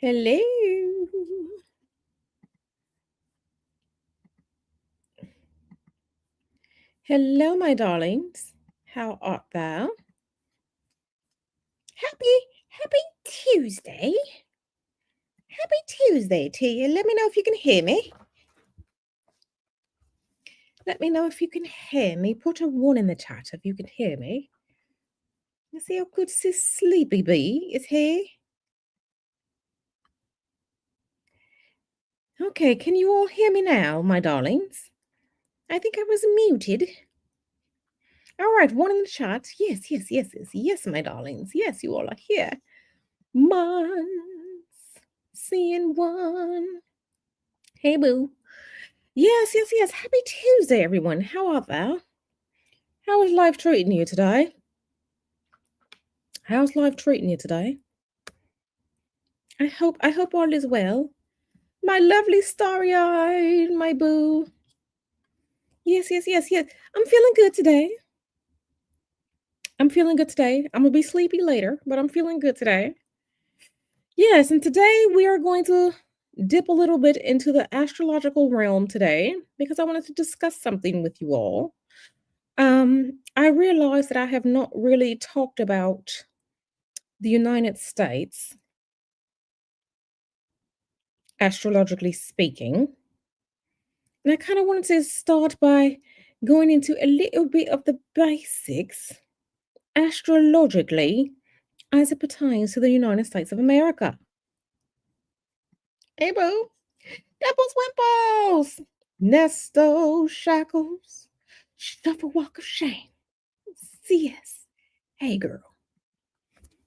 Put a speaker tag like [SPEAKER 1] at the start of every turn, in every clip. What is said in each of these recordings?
[SPEAKER 1] Hello. Hello, my darlings. How art thou? Happy Tuesday. Happy Tuesday to you. Let me know if you can hear me. Let me know if you can hear me. Put a one in the chat if you can hear me. You see how good sis Sleepy Bee is here? Okay, can you all hear me now, my darlings? I think I was muted. All right, one in the chat. Yes, my darlings. Yes, you all are here. Months, seeing one. Hey, boo. Yes. Happy Tuesday, everyone. How are thou? How is life treating you today? How's life treating you today? I hope all is well. My lovely starry-eyed, my boo. Yes. I'm feeling good today. I'm gonna be sleepy later, but I'm feeling good today. Yes, and today we are going to dip a little bit into the astrological realm today because I wanted to discuss something with you all. I realized that I have not really talked about the United States, astrologically speaking. And I kind of wanted to start by going into a little bit of the basics astrologically as it pertains to the United States of America. Hey, boo. Dimples Wimples. Nesto Shackles. Shuffle Walk of Shame. CS. Hey, girl.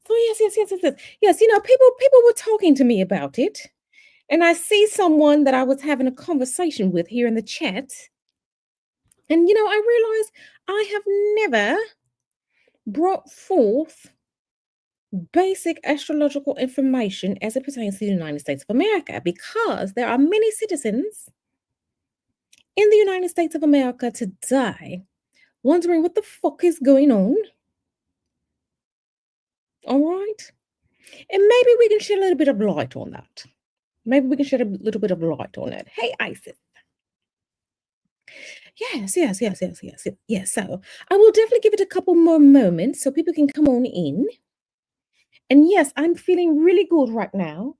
[SPEAKER 1] So yes. People were talking to me about it, and I see someone that I was having a conversation with here in the chat, and I realized I have never brought forth basic astrological information as it pertains to the United States of America because there are many citizens in the United States of America today wondering what the fuck is going on. All right, and maybe we can shed a little bit of light on that. Maybe we can shed a little bit of light on it. Hey, Isis. Yes. So I will definitely give it a couple more moments so people can come on in. And yes, I'm feeling really good right now,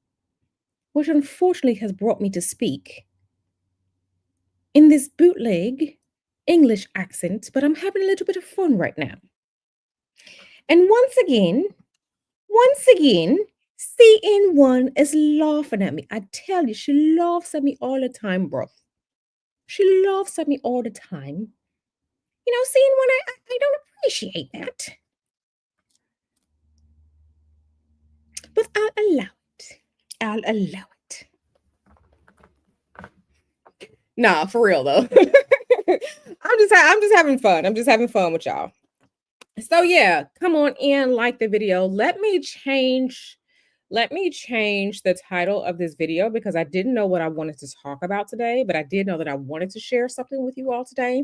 [SPEAKER 1] which unfortunately has brought me to speak in this bootleg English accent, but I'm having a little bit of fun right now. And once again, CN1 is laughing at me. I tell you, she laughs at me all the time, bro. She laughs at me all the time. Seeing one, I don't appreciate that. But I'll allow it. I'll allow it. Nah, for real though. I'm just having fun. I'm just having fun with y'all. So yeah, come on in, like the video. Let me change the title of this video because I didn't know what I wanted to talk about today, but I did know that I wanted to share something with you all today.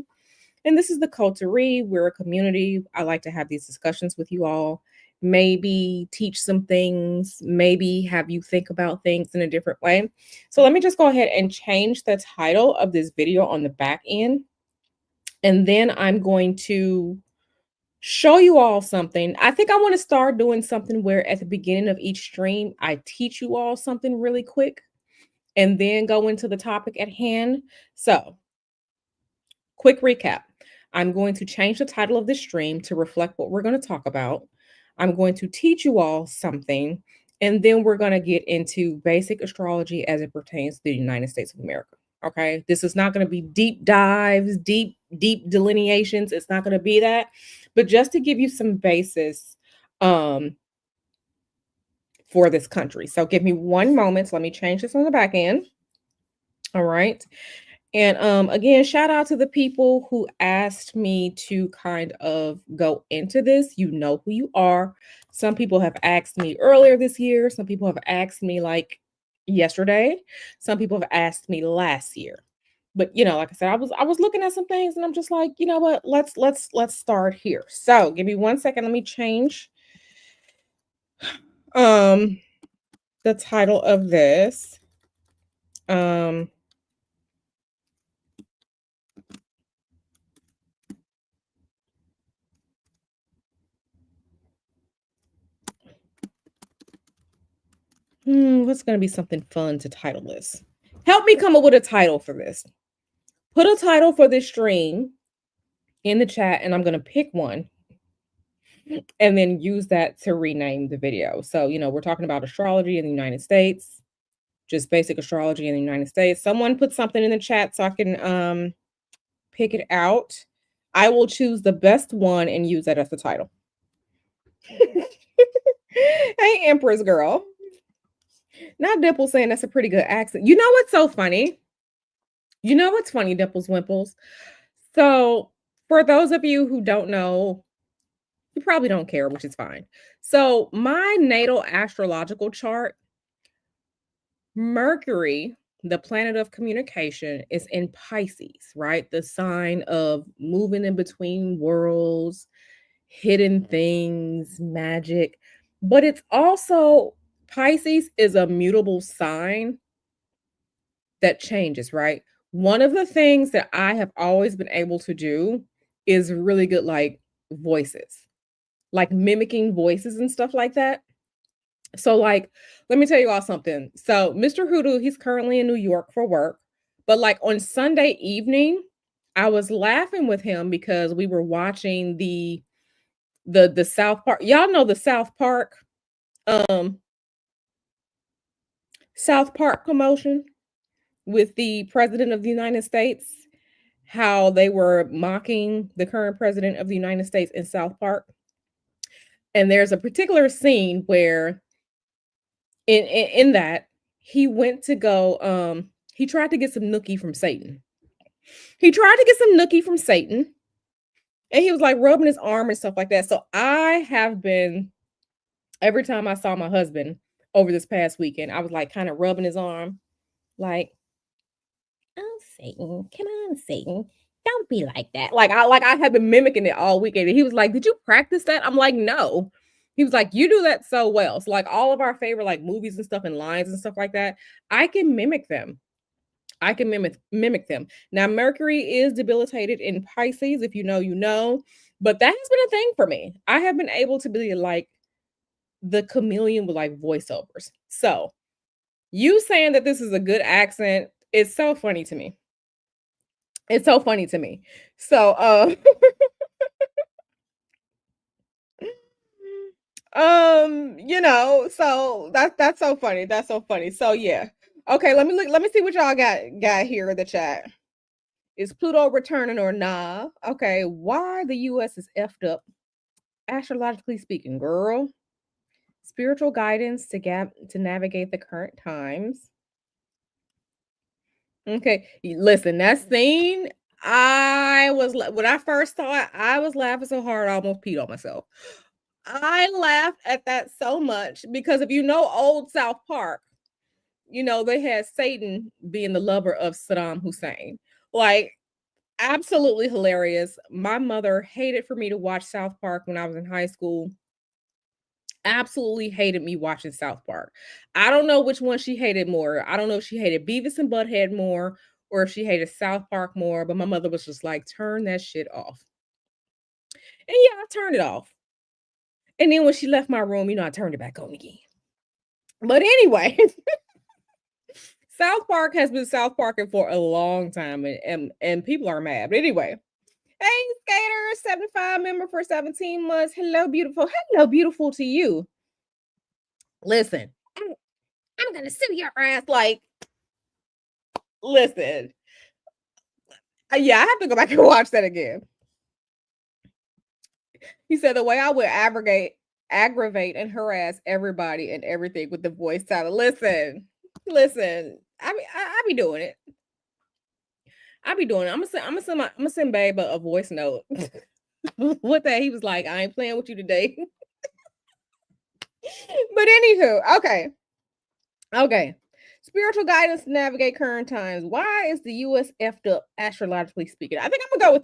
[SPEAKER 1] And this is the Coterie. We're a community. I like to have these discussions with you all. Maybe teach some things, maybe have you think about things in a different way. So let me just go ahead and change the title of this video on the back end. And then I'm going to show you all something. I think I want to start doing something where at the beginning of each stream, I teach you all something really quick and then go into the topic at hand. So quick recap. I'm going to change the title of this stream to reflect what we're going to talk about. I'm going to teach you all something, and then we're going to get into basic astrology as it pertains to the United States of America. Okay. This is not going to be deep dives, deep delineations. It's not going to be that, but just to give you some basis for this country. So give me one moment. So let me change this on the back end. All right. And again, shout out to the people who asked me to kind of go into this. You know who you are. Some people have asked me earlier this year. Some people have asked me like yesterday. Some people have asked me last year. But like I said, I was looking at some things and I'm just like, you know what? Let's start here. So give me one second. Let me change. Um the title of this. Um, what's going to be something fun to title this? Help me come up with a title for this. Put a title for this stream in the chat, and I'm going to pick one and then use that to rename the video. So, we're talking about astrology in the United States, just basic astrology in the United States. Someone put something in the chat so I can pick it out. I will choose the best one and use that as the title. Hey, Empress girl. Not Dimple saying that's a pretty good accent. You know what's so funny? You know what's funny, Dimples Wimples? So, for those of you who don't know, you probably don't care, which is fine. So, my natal astrological chart, Mercury, the planet of communication, is in Pisces, right? The sign of moving in between worlds, hidden things, magic. But it's also, Pisces is a mutable sign that changes, right? One of the things that I have always been able to do is really good, like voices, like mimicking voices and stuff like that. So, like, let me tell you all something. So, Mr. Hoodoo, he's currently in New York for work. But like on Sunday evening, I was laughing with him because we were watching the South Park. Y'all know the um South Park promotion with the president of the United States, how they were mocking the current president of the United States in South Park. And there's a particular scene where in that he went to go he tried to get some nookie from Satan. He tried to get some nookie from Satan and he was like rubbing his arm and stuff like that. So I have been, every time I saw my husband over this past weekend, I was like kind of rubbing his arm like, "Oh, Satan, come on, Satan. Don't be like that." Like I had been mimicking it all weekend. And he was like, "Did you practice that?" I'm like, "No." He was like, "You do that so well." So like all of our favorite like movies and stuff and lines and stuff like that, I can mimic them. I can mimic them. Now Mercury is debilitated in Pisces, if you know, you know. But that has been a thing for me. I have been able to be like the chameleon with like voiceovers. So you saying that this is a good accent is so funny to me. It's so funny to me. So, so that's so funny. That's so funny. So yeah. Okay, let me see what y'all got here in the chat. Is Pluto returning or nah? Okay, why the US is effed up, astrologically speaking, girl. Spiritual guidance to navigate the current times. Okay, listen, that scene, when I first saw it, I was laughing so hard I almost peed on myself. I laughed at that so much because if you know old South Park, they had Satan being the lover of Saddam Hussein. Like, absolutely hilarious. My mother hated for me to watch South Park when I was in high school. Absolutely hated me watching South Park. I don't know which one she hated more. I don't know if she hated Beavis and Butthead more or if she hated South Park more, but my mother was just like, turn that shit off. And yeah, I turned it off. And then when she left my room, I turned it back on again. But anyway, South Park has been South Parking for a long time and people are mad. But anyway, hey, Skater, 75 member for 17 months. Hello, beautiful. Hello, beautiful to you. Listen, I'm gonna sue your ass. Like, listen. Yeah, I have to go back and watch that again. He said the way I would aggravate and harass everybody and everything with the voice talent. Listen. I be doing it. I be doing it. I'm gonna send Babe a voice note. What that he was like, I ain't playing with you today. But anywho, okay. Spiritual guidance to navigate current times. Why is the US effed up astrologically speaking? I think I'm gonna go with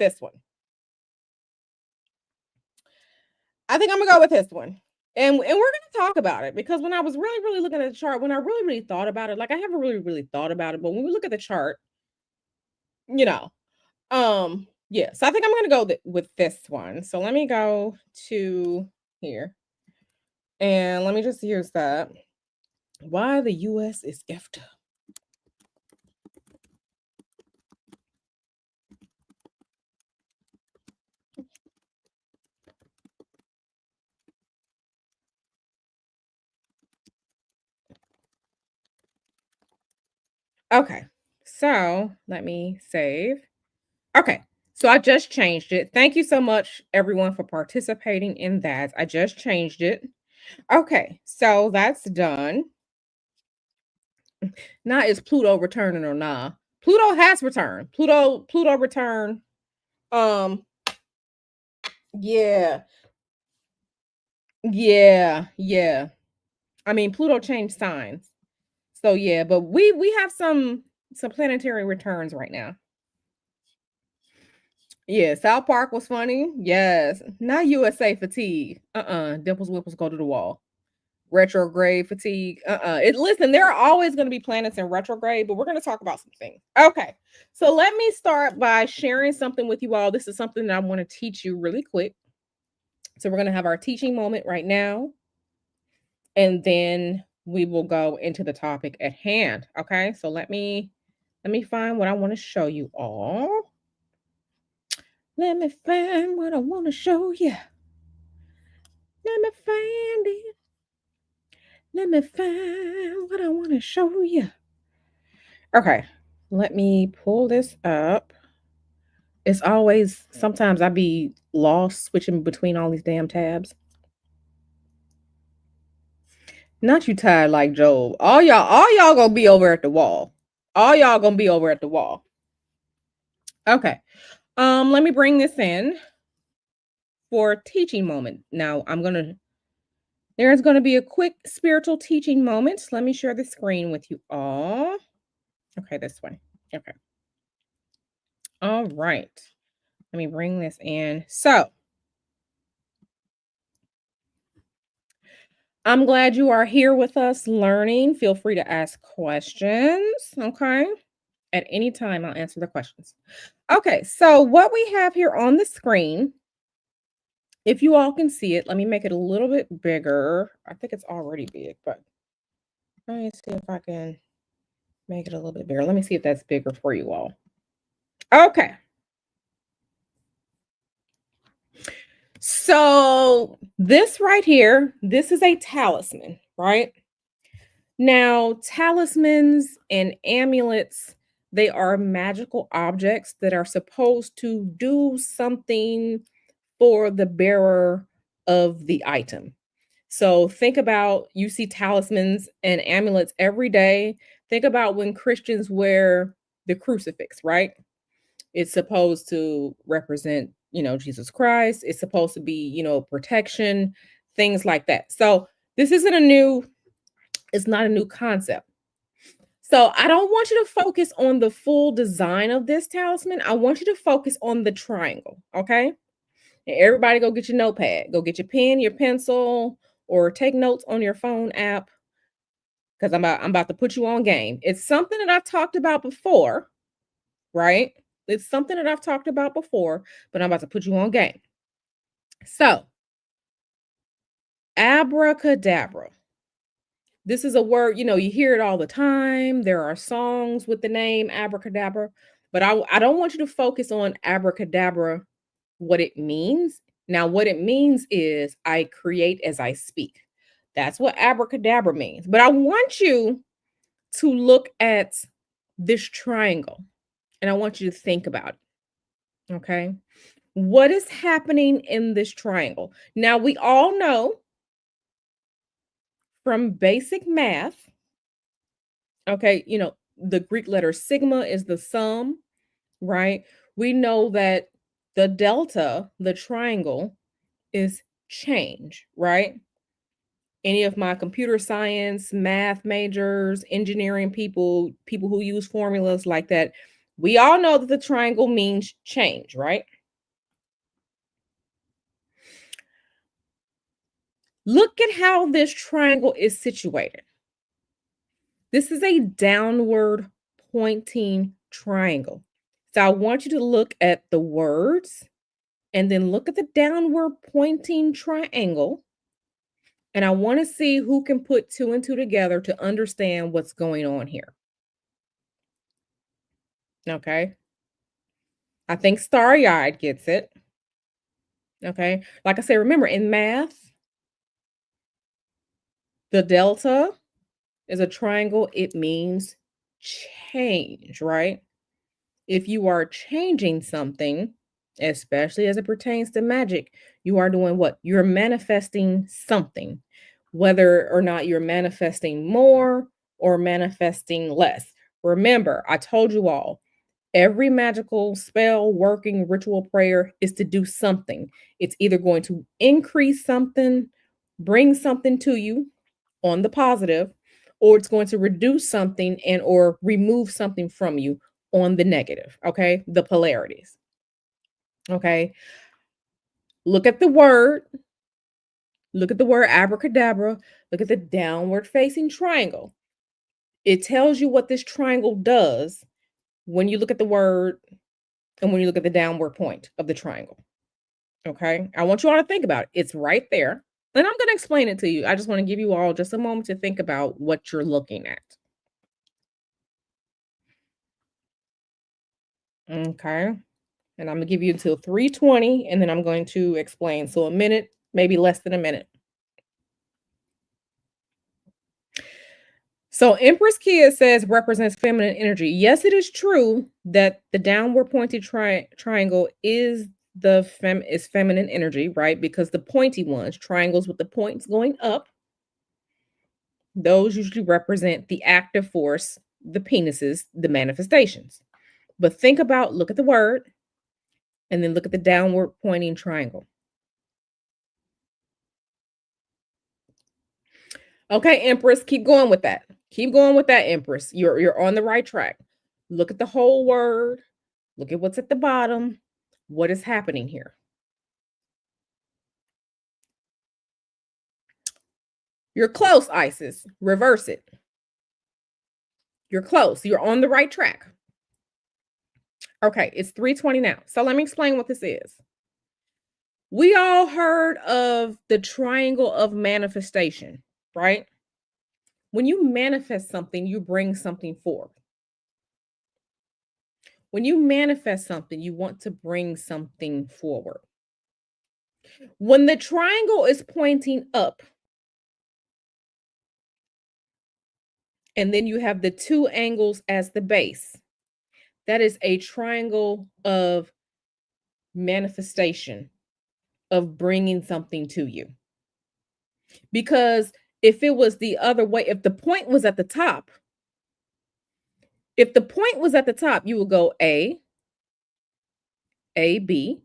[SPEAKER 1] this one. And we're gonna talk about it because when I was really looking at the chart, when I really thought about it, like I haven't really thought about it, but when we look at the chart, you know, yeah. So I think I'm gonna go with this one. So let me go to here and let me just use that. Why the US is effed up. Okay. So let me save. Okay. So I just changed it. Thank you so much, everyone, for participating in that. I just changed it. Okay. So that's done. Now is Pluto returning or nah? Pluto has returned. Pluto returned. Um, yeah, yeah. I mean, Pluto changed signs. So yeah, but we have some planetary returns right now. Yeah, South Park was funny. Yes. Not USA fatigue. Dimples Whipples go to the wall. Retrograde fatigue. It listen, there are always going to be planets in retrograde, but we're going to talk about some things. Okay. So let me start by sharing something with you all. This is something that I want to teach you really quick. So we're going to have our teaching moment right now, and then we will go into the topic at hand. Okay? So let me find what I want to show you all. Let me find what I want to show you. Let me find it. Let me find what I want to show you. Okay, let me pull this up. It's always sometimes I be lost switching between all these damn tabs. Not you tired like Job. All y'all gonna be over at the wall. All y'all gonna be over at the wall. Okay. Let me bring this in for a teaching moment. Now there's gonna be a quick spiritual teaching moment. Let me share the screen with you all. Okay, this way. Okay. All right. Let me bring this in. So I'm glad you are here with us learning. Feel free to ask questions. Okay. At any time, I'll answer the questions. Okay. So, what we have here on the screen, if you all can see it, let me make it a little bit bigger. I think it's already big, but let me see if I can make it a little bit bigger. Let me see if that's bigger for you all. Okay. So, this right here, this is a talisman, right? Now, talismans and amulets, they are magical objects that are supposed to do something for the bearer of the item. So think about you see talismans and amulets every day. Think about when Christians wear the crucifix, right? It's supposed to represent, Jesus Christ. It's supposed to be, protection, things like that. So this isn't a new it's not a new concept. So I don't want you to focus on the full design of this talisman. I want you to focus on the triangle. Okay. And everybody go get your notepad, go get your pen, your pencil, or take notes on your phone app because I'm about to put you on game. It's something that I've talked about before, right? It's something that I've talked about before, but I'm about to put you on game. So, abracadabra. This is a word, you hear it all the time. There are songs with the name abracadabra, but I don't want you to focus on abracadabra, what it means. Now, what it means is I create as I speak. That's what abracadabra means. But I want you to look at this triangle and I want you to think about it. Okay. What is happening in this triangle? Now, we all know from basic math. Okay, the Greek letter sigma is the sum, right? We know that the delta, the triangle, is change, right? Any of my computer science, math majors, engineering people, people who use formulas like that, we all know that the triangle means change, right? Look at how this triangle is situated. This is a downward pointing triangle. So I want you to look at the words and then look at the downward pointing triangle. And I want to see who can put two and two together to understand what's going on here. Okay. I think starry eyed gets it. Okay. Like I said, remember in math, the delta is a triangle, it means change, right? If you are changing something, especially as it pertains to magic, you are doing what? You're manifesting something, whether or not you're manifesting more or manifesting less. Remember, I told you all, every magical spell, working, ritual prayer is to do something. It's either going to increase something, bring something to you on the positive, or it's going to reduce something and or remove something from you on the negative. Okay, the polarities. Okay, look at the word, look at the word abracadabra, look at the downward facing triangle. It tells you what this triangle does when you look at the word and when you look at the downward point of the triangle. Okay, I want you all to think about it. It's right there. And I'm going to explain it to you. I just want to give you all just a moment to think about what you're looking at. Okay. And I'm gonna give you until 3:20, and then I'm going to explain. So a minute, maybe less than a minute. So Empress Kia says represents feminine energy. Yes, it is true that the downward pointed triangle is is feminine energy, right? Because the pointy ones, triangles with the points going up, those usually represent the active force, the penises, the manifestations. But think about, look at the word, and then look at the downward pointing triangle. Okay, Empress, keep going with that. Keep going with that, Empress. You're on the right track. Look at the whole word. Look at what's at the bottom. What is happening here? You're close, Isis. Reverse it. You're close. You're on the right track. Okay, it's 3:20 now. So let me explain what this is. We all heard of the triangle of manifestation, right? When you manifest something, you bring something forth. When you manifest something, you want to bring something forward. When the triangle is pointing up, and then you have the two angles as the base, that is a triangle of manifestation, of bringing something to you. Because if it was the other way, if the point was at the top, you would go A, B,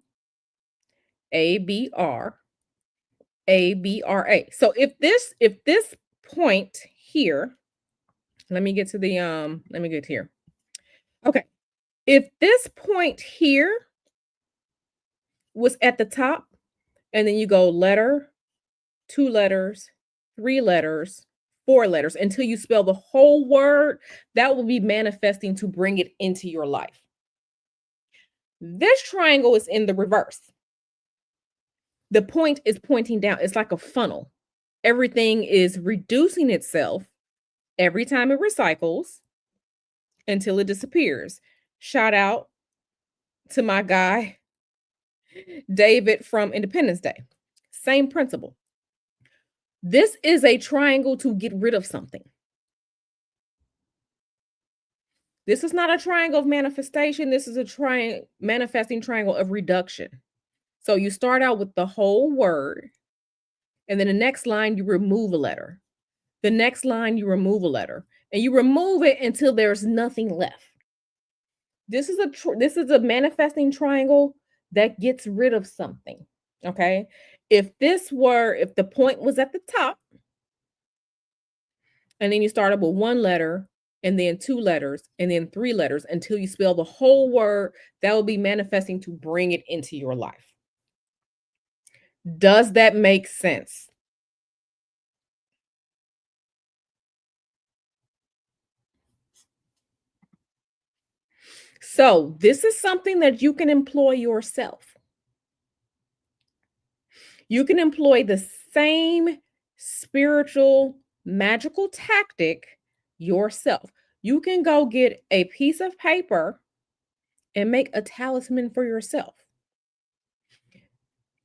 [SPEAKER 1] A, B, R, A, B, R, A. So if this point here, let me get here. Okay. If this point here was at the top, and then you go letter, two letters, three letters, four letters until you spell the whole word, that will be manifesting to bring it into your life. This triangle is in the reverse. The point is pointing down. It's like a funnel. Everything is reducing itself every time it recycles until it disappears. Shout out to my guy, David from Independence Day. Same principle. This is a triangle to get rid of something. This is not a triangle of manifestation. This is a manifesting triangle of reduction. So you start out with the whole word, and then the next line you remove a letter. The next line you remove a letter, and you remove it until there's nothing left. This is a manifesting triangle that gets rid of something. Okay? If the point was at the top, and then you start up with one letter, and then two letters, and then three letters until you spell the whole word, that will be manifesting to bring it into your life. Does that make sense? So, this is something that you can employ yourself. You can employ the same spiritual, magical tactic yourself. You can go get a piece of paper and make a talisman for yourself.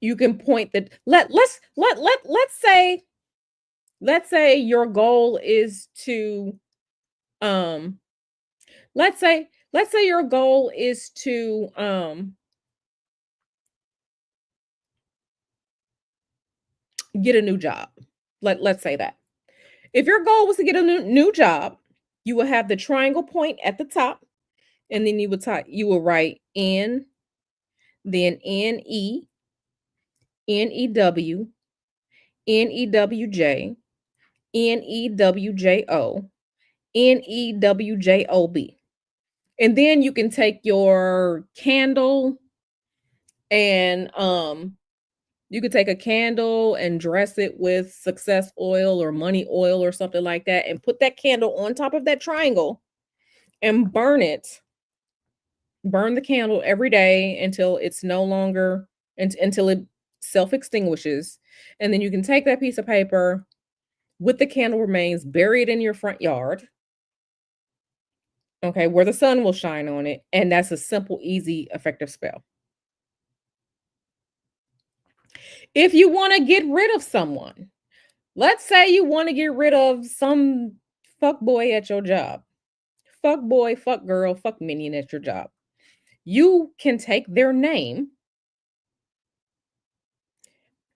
[SPEAKER 1] You can point the let's say your goal is to um let's say your goal is to get a new job. Let's say that. If your goal was to get a new job, you will have the triangle point at the top, and then you will write N, then N-E-W, N-E-W-J, N-E-W-J-O, N-E-W-J-O-B. And then you can take your candle and you could take a candle and dress it with success oil or money oil or something like that and put that candle on top of that triangle and burn it. Burn the candle every day until it's no longer until it self extinguishes. And then you can take that piece of paper with the candle remains, bury it in your front yard, okay, where the sun will shine on it. And that's a simple, easy, effective spell. If you want to get rid of someone, let's say you want to get rid of some fuck boy at your job, fuck boy, fuck girl, fuck minion at your job. You can take their name,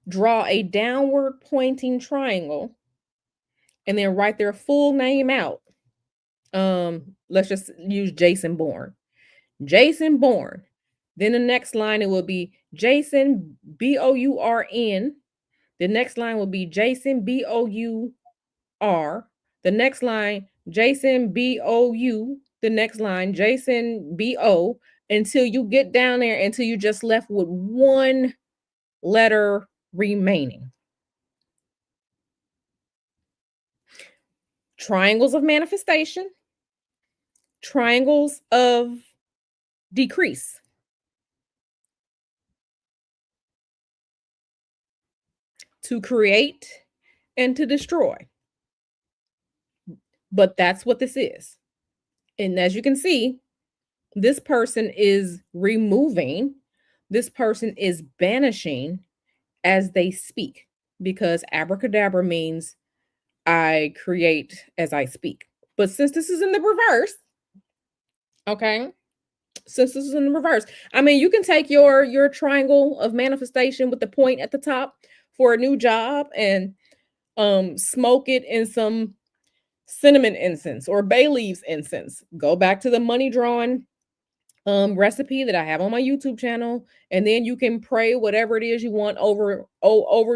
[SPEAKER 1] draw a downward pointing triangle, and then write their full name out. Let's just use Jason Bourne. Jason Bourne. Then the next line it will be Jason Bourn. The next line will be Jason Bour. The next line Jason Bou. The next line Jason Bo until you get down there until you just left with one letter remaining. Triangles of manifestation, triangles of decrease. To create and to destroy. But that's what this is. And as you can see, this person is removing, this person is banishing as they speak because abracadabra means I create as I speak. But since this is in the reverse, okay, since this is in the reverse, I mean, you can take your triangle of manifestation with the point at the top for a new job and smoke it in some cinnamon incense or bay leaves incense. Go back to the money drawing recipe that I have on my YouTube channel, and then you can pray whatever it is you want over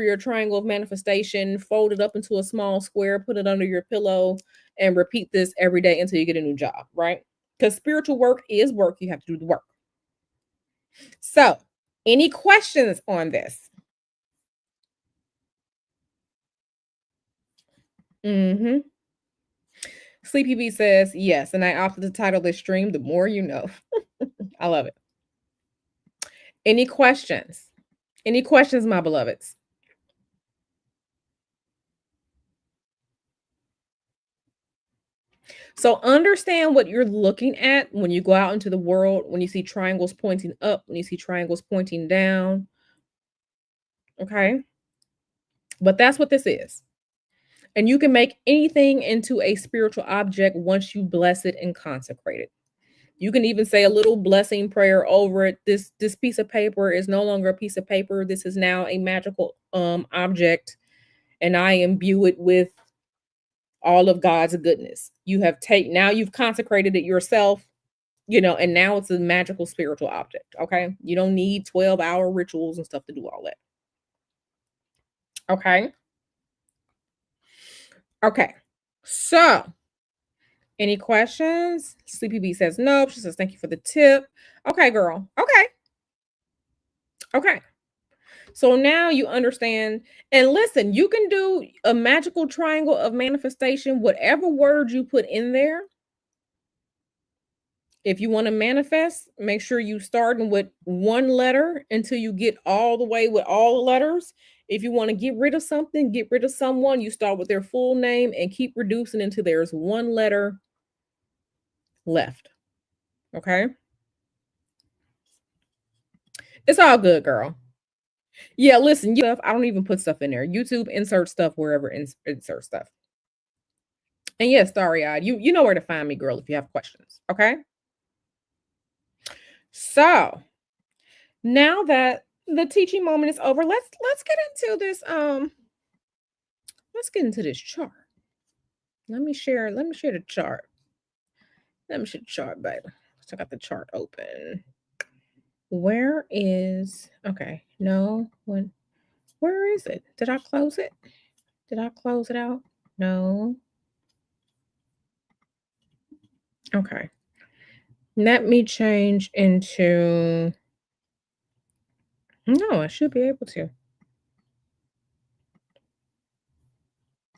[SPEAKER 1] your triangle of manifestation, fold it up into a small square, put it under your pillow, and repeat this every day until you get a new job, right? Because spiritual work is work. You have to do the work. So, any questions on this? Mm-hmm. Sleepy B says, yes, and I opted to title this stream, The More You Know. I love it. Any questions? Any questions, my beloveds? So understand what you're looking at when you go out into the world, when you see triangles pointing up, when you see triangles pointing down. Okay. But that's what this is. And you can make anything into a spiritual object once you bless it and consecrate it. You can even say a little blessing prayer over it. This piece of paper is no longer a piece of paper. This is now a magical object, and I imbue it with all of God's goodness. Now you've consecrated it yourself, and now it's a magical spiritual object. Okay. You don't need 12-hour rituals and stuff to do all that. Okay. Okay. So, any questions? Sleepy B says nope. She says, thank you for the tip. Okay, girl. Okay. Okay. So now you understand. And listen, you can do a magical triangle of manifestation, whatever word you put in there. If you want to manifest, make sure you starting with one letter until you get all the way with all the letters. If you want to get rid of something, get rid of someone, you start with their full name and keep reducing until there's one letter left. Okay? It's all good, girl. Yeah, listen, you stuff, I don't even put stuff in there. YouTube insert stuff wherever insert stuff. And yes, starry eyed. You know where to find me, girl, if you have questions. Okay. So now that the teaching moment is over, let's get into this. Let's get into this chart. Let me share the chart. Let me share the chart, baby. So I got the chart open. Where is okay? No, where is it? Did I close it? Did I close it out? No. Okay. Let me change into no, I should be able to.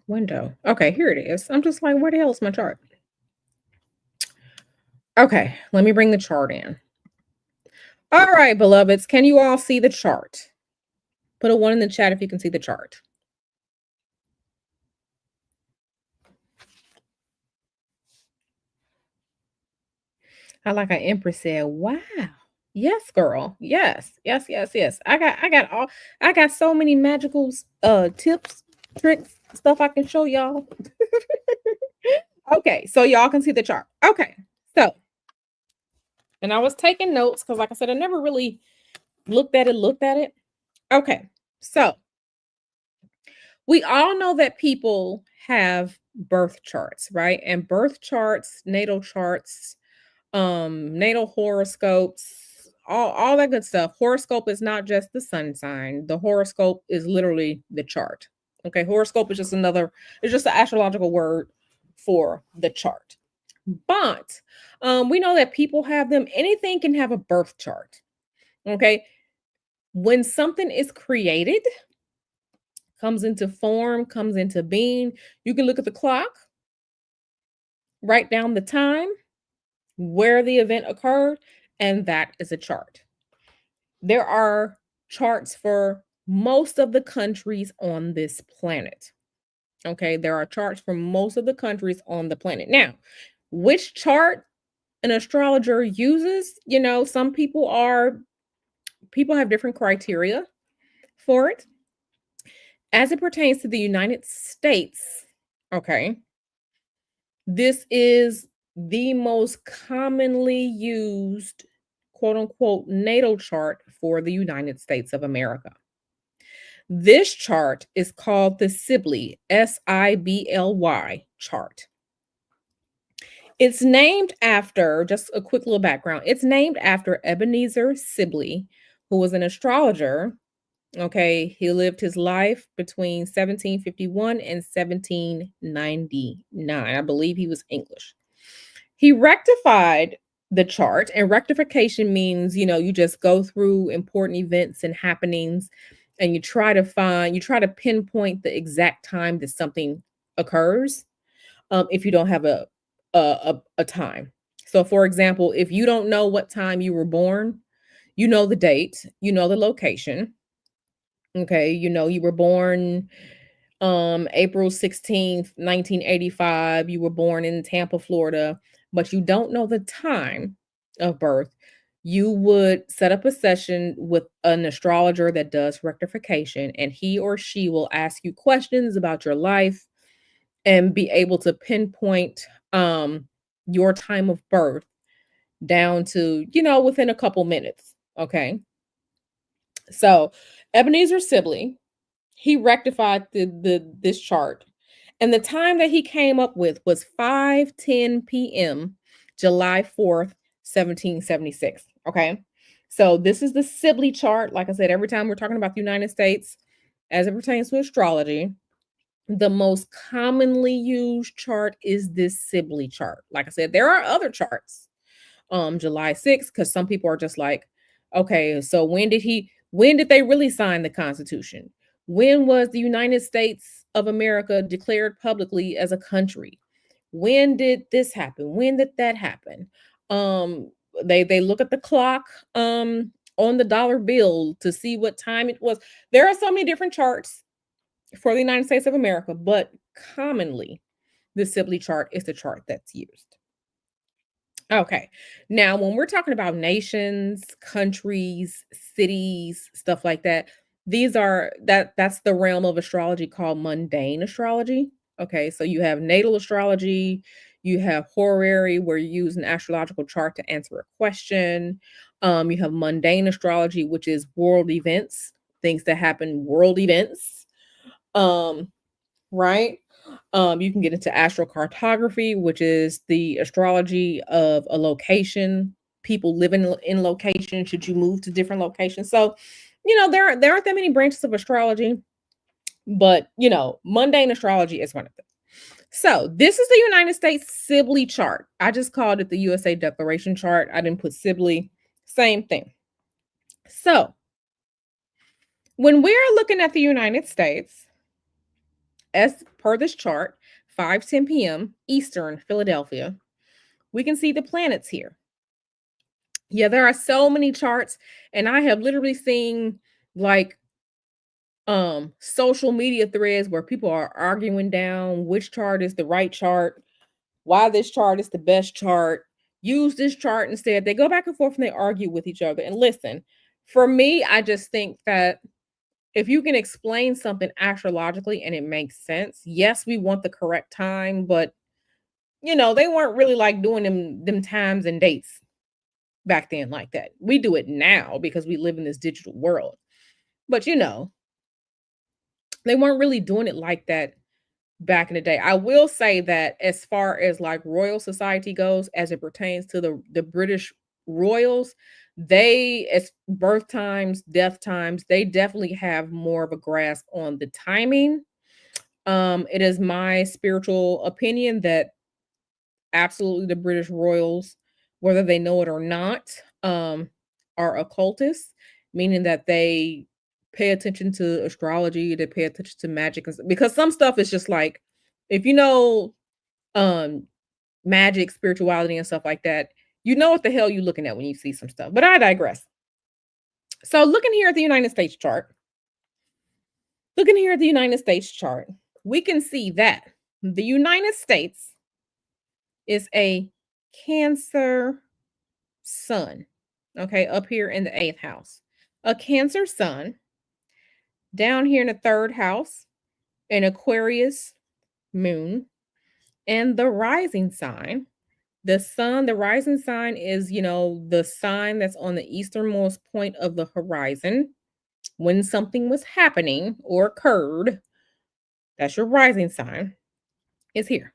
[SPEAKER 1] Window. Okay, here it is. I'm just like, where the hell is my chart? Okay, let me bring the chart in. All right, beloveds, can you all see the chart? Put a one in the chat if you can see the chart. I like how Empress said, wow. Yes, girl. Yes, yes, yes, yes. I got so many magical tips, tricks, stuff I can show y'all. Okay, so y'all can see the chart. Okay, so and I was taking notes because, like I said, I never really looked at it. Okay, so we all know that people have birth charts, right? And birth charts, natal charts, natal horoscopes, all that good stuff. Horoscope is not just the sun sign. The horoscope is literally the chart. Okay, horoscope is just it's just an astrological word for the chart. But we know that people have them. Anything can have a birth chart. Okay, when something is created, comes into form, comes into being, you can look at the clock, write down the time, where the event occurred, and that is a chart. There are charts for most of the countries on this planet. Okay, there are charts for most of the countries on the planet. Now, which chart an astrologer uses, some people have different criteria for it. As it pertains to the United States, okay, this is the most commonly used quote unquote natal chart for the United States of America. This chart is called the Sibley, Sibly chart. It's named after, just a quick little background, it's named after Ebenezer Sibley, who was an astrologer. Okay, he lived his life between 1751 and 1799. I believe he was English. He rectified the chart, and rectification means, you just go through important events and happenings and you try to pinpoint the exact time that something occurs, if you don't have a time. So for example, if you don't know what time you were born, you know the date, you know the location. Okay, you were born April 16th, 1985. You were born in Tampa, Florida, but you don't know the time of birth. You would set up a session with an astrologer that does rectification, and he or she will ask you questions about your life and be able to pinpoint your time of birth down to, within a couple minutes. Okay. So Ebenezer Sibley, he rectified this chart, and the time that he came up with was 5:10 p.m., July 4th, 1776. Okay. So this is the Sibley chart. Like I said, every time we're talking about the United States as it pertains to astrology, the most commonly used chart is this Sibley chart. Like I said, there are other charts. July 6th, because some people are just like, okay, so when did they really sign the Constitution? When was the United States of America declared publicly as a country? When did this happen? When did that happen? Um, they look at the clock on the dollar bill to see what time it was. There are so many different charts for the United States of America, but commonly the Sibley chart is the chart that's used. Okay. Now, when we're talking about nations, countries, cities, stuff like that, that's the realm of astrology called mundane astrology. Okay, so you have natal astrology, you have horary where you use an astrological chart to answer a question. You have mundane astrology, which is world events, things that happen, world events. Um, right? You can get into astrocartography, which is the astrology of a location, people living in location, should you move to different locations. So, there aren't that many branches of astrology, but mundane astrology is one of them. So, this is the United States Sibley chart. I just called it the USA Declaration chart. I didn't put Sibley, same thing. So, when we're looking at the United States, as per this chart, 5:10 p.m. Eastern, Philadelphia, we can see the planets here. Yeah, there are so many charts, and I have literally seen like social media threads where people are arguing down which chart is the right chart, why this chart is the best chart, use this chart instead. They go back and forth and they argue with each other. And listen, for me, I just think that if you can explain something astrologically and it makes sense, yes, we want the correct time, but they weren't really like doing them times and dates back then like that. We do it now because we live in this digital world. But they weren't really doing it like that back in the day. I will say that as far as like royal society goes, as it pertains to the British royals, they as birth times, death times, they definitely have more of a grasp on the timing. It is my spiritual opinion that absolutely the British royals, whether they know it or not, are occultists, meaning that they pay attention to astrology, they pay attention to magic, because some stuff is just like, if um magic, spirituality, and stuff like that, you know what the hell you're looking at when you see some stuff. But I digress. So looking here at the United States chart, we can see that the United States is a Cancer sun. Okay, up here in the eighth house. A Cancer sun, down here in the third house, an Aquarius moon, and the rising sign. The sun, the rising sign is, the sign that's on the easternmost point of the horizon when something was happening or occurred. That's your rising sign. Is here.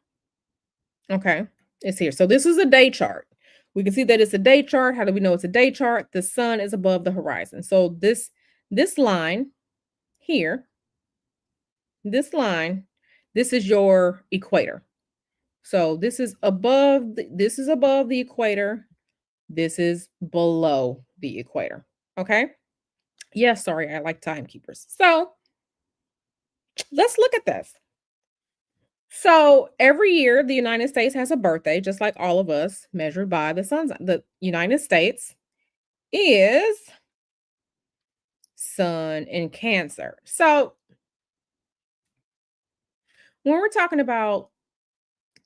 [SPEAKER 1] Okay, it's here. So this is a day chart. We can see that it's a day chart. How do we know it's a day chart? The sun is above the horizon. So this line here, this line, this is your equator. So this is above the equator. This is below the equator. Okay? Yes, sorry, I like timekeepers. So let's look at this. So every year, the United States has a birthday, just like all of us, measured by the sun. The United States is sun in Cancer. So when we're talking about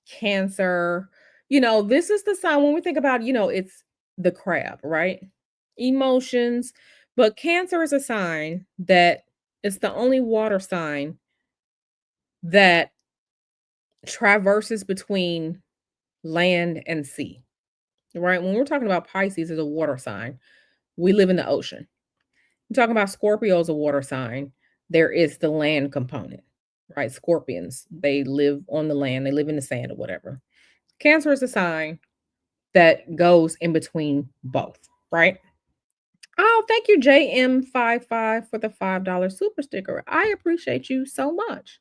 [SPEAKER 1] Cancer, this is the sign when we think about, it's the crab, right? Emotions. But Cancer is a sign that it's the only water sign that traverses between land and sea, right? When we're talking about Pisces as a water sign, we live in the ocean. We're talking about Scorpio as a water sign. There is the land component, right? Scorpions, they live on the land, they live in the sand or whatever. Cancer is a sign that goes in between both, right? Oh, thank you, JM55, for the $5 super sticker. I appreciate you so much.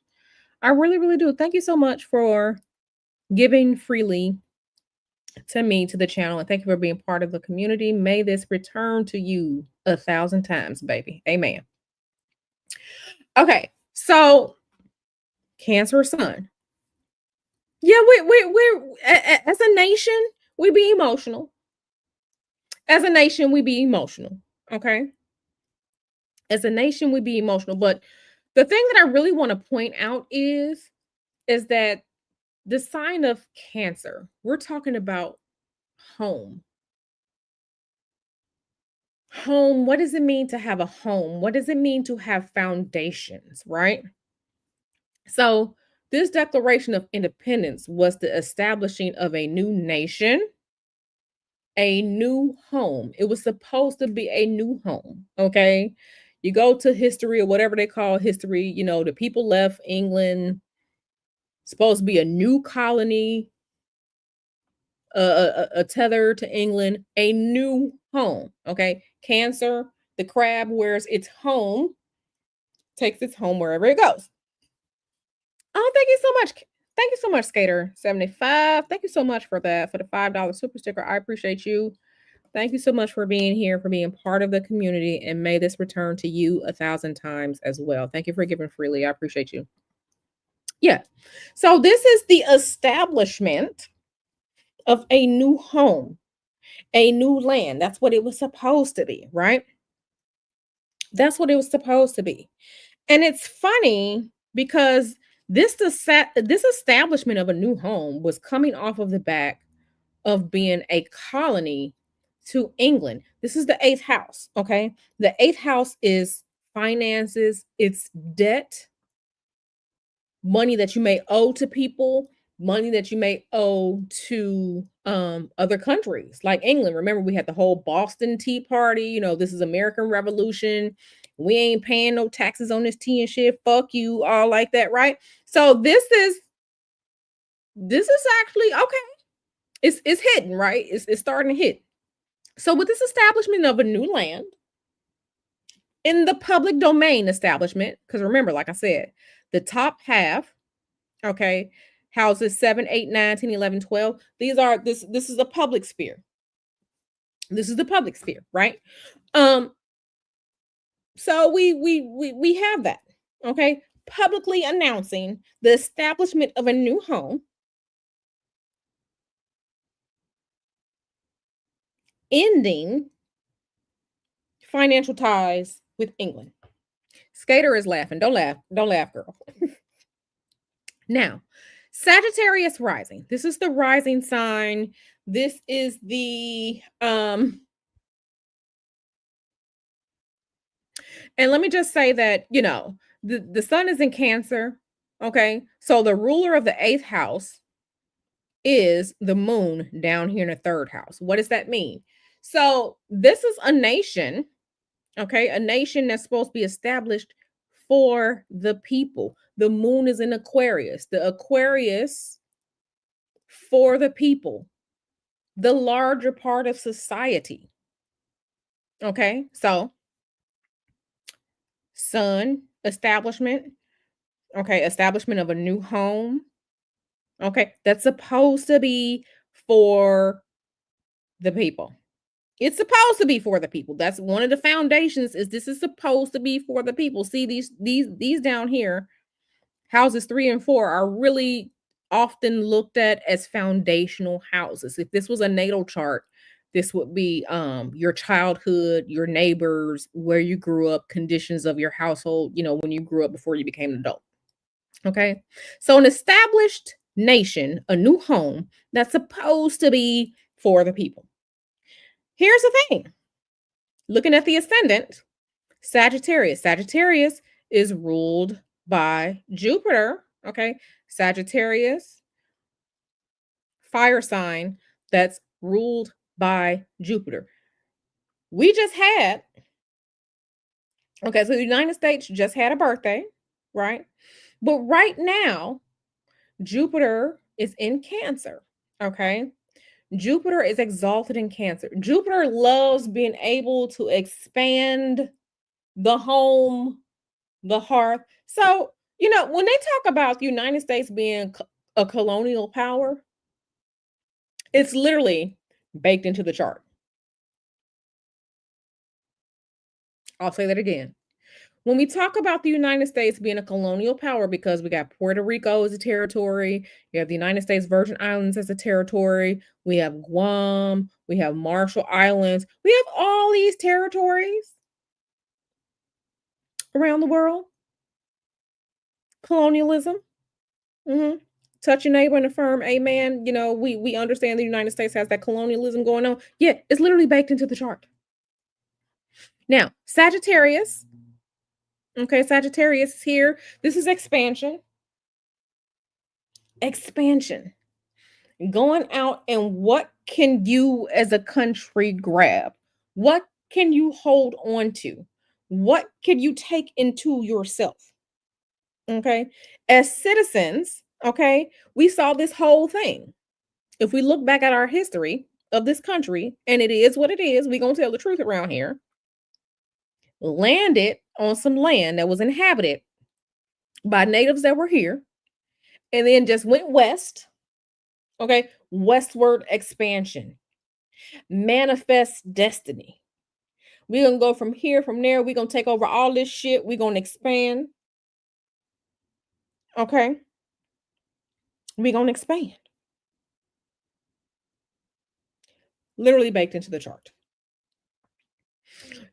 [SPEAKER 1] I really, really do. Thank you so much for giving freely to me, to the channel, and thank you for being part of the community. May this return to you 1,000 times, baby. Amen. Okay, so Cancer sun. Yeah, we're as a nation, we be emotional. As a nation, we be emotional. Okay. As a nation, we be emotional. But the thing that I really want to point out is that the sign of Cancer, we're talking about home. Home, what does it mean to have a home? What does it mean to have foundations, right? So, this Declaration of Independence was the establishing of a new nation, a new home. It was supposed to be a new home, okay? You go to history or whatever they call history, the people left England, supposed to be a new colony, a tether to England, a new home, okay? Cancer, the crab wears its home, takes its home wherever it goes. Oh, thank you so much. Thank you so much, Skater 75. Thank you so much for that, for the $5 super sticker. I appreciate you. Thank you so much for being here, for being part of the community, and may this return to you 1,000 times as well. Thank you for giving freely. I appreciate you. Yeah. So this is the establishment of a new home, a new land. That's what it was supposed to be, right? That's what it was supposed to be. And it's funny because this establishment of a new home was coming off of the back of being a colony to England. This is the eighth house, okay? The eighth house is finances, it's debt, money that you may owe to people, money that you may owe to other countries like England. Remember, we had the whole Boston Tea Party, this is American Revolution. We ain't paying no taxes on this tea and shit. Fuck you, all like that, right? So this is actually okay. It's hidden, right? It's starting to hit. So with this establishment of a new land in the public domain establishment, because remember, like I said, the top half, okay, houses 7, 8, 9, 10, 11, 12. These are this is the public sphere. This is the public sphere, right? Um, so we have that, okay, publicly announcing the establishment of a new home, ending financial ties with England. Skater is laughing. Don't laugh, girl. Now, Sagittarius rising. This is the rising sign. This is the and let me just say that, the sun is in Cancer, okay? So the ruler of the 8th house is the moon down here in the 3rd house. What does that mean? So, this is a nation, okay? A nation that's supposed to be established for the people. The moon is in Aquarius. The Aquarius for the people, the larger part of society. Okay, so sun establishment, okay, establishment of a new home, okay, that's supposed to be for the people. It's supposed to be for the people. That's one of the foundations. Is this is supposed to be for the people. See these down here, houses 3 and 4 are really often looked at as foundational houses. If this was a natal chart, this would be your childhood, your neighbors, where you grew up, conditions of your household, when you grew up before you became an adult. Okay? So an established nation, a new home that's supposed to be for the people. Here's the thing. Looking at the ascendant, Sagittarius. Sagittarius is ruled by Jupiter. Okay. Sagittarius, fire sign that's ruled by Jupiter. We just had, okay, so the United States just had a birthday, right? But right now, Jupiter is in Cancer. Okay. Jupiter is exalted in Cancer. Jupiter loves being able to expand the home, the hearth. So, when they talk about the United States being a colonial power, it's literally baked into the chart. I'll say that again. When we talk about the United States being a colonial power, because we got Puerto Rico as a territory, you have the United States Virgin Islands as a territory, we have Guam, we have Marshall Islands, we have all these territories around the world. Colonialism. Mhm. Touch your neighbor and affirm, amen. We understand the United States has that colonialism going on. Yeah, it's literally baked into the chart. Now, Sagittarius. Okay, Sagittarius is here. This is expansion. Expansion. Going out, and what can you as a country grab? What can you hold on to? What can you take into yourself? Okay. As citizens, okay, we saw this whole thing. If we look back at our history of this country, and it is what it is, we're going to tell the truth around here, landed on some land that was inhabited by natives that were here, and then just went west. Okay. Westward expansion, manifest destiny. We're going to go from here, from there. We're going to take over all this shit. We're going to expand. Okay. We're going to expand. Literally baked into the chart.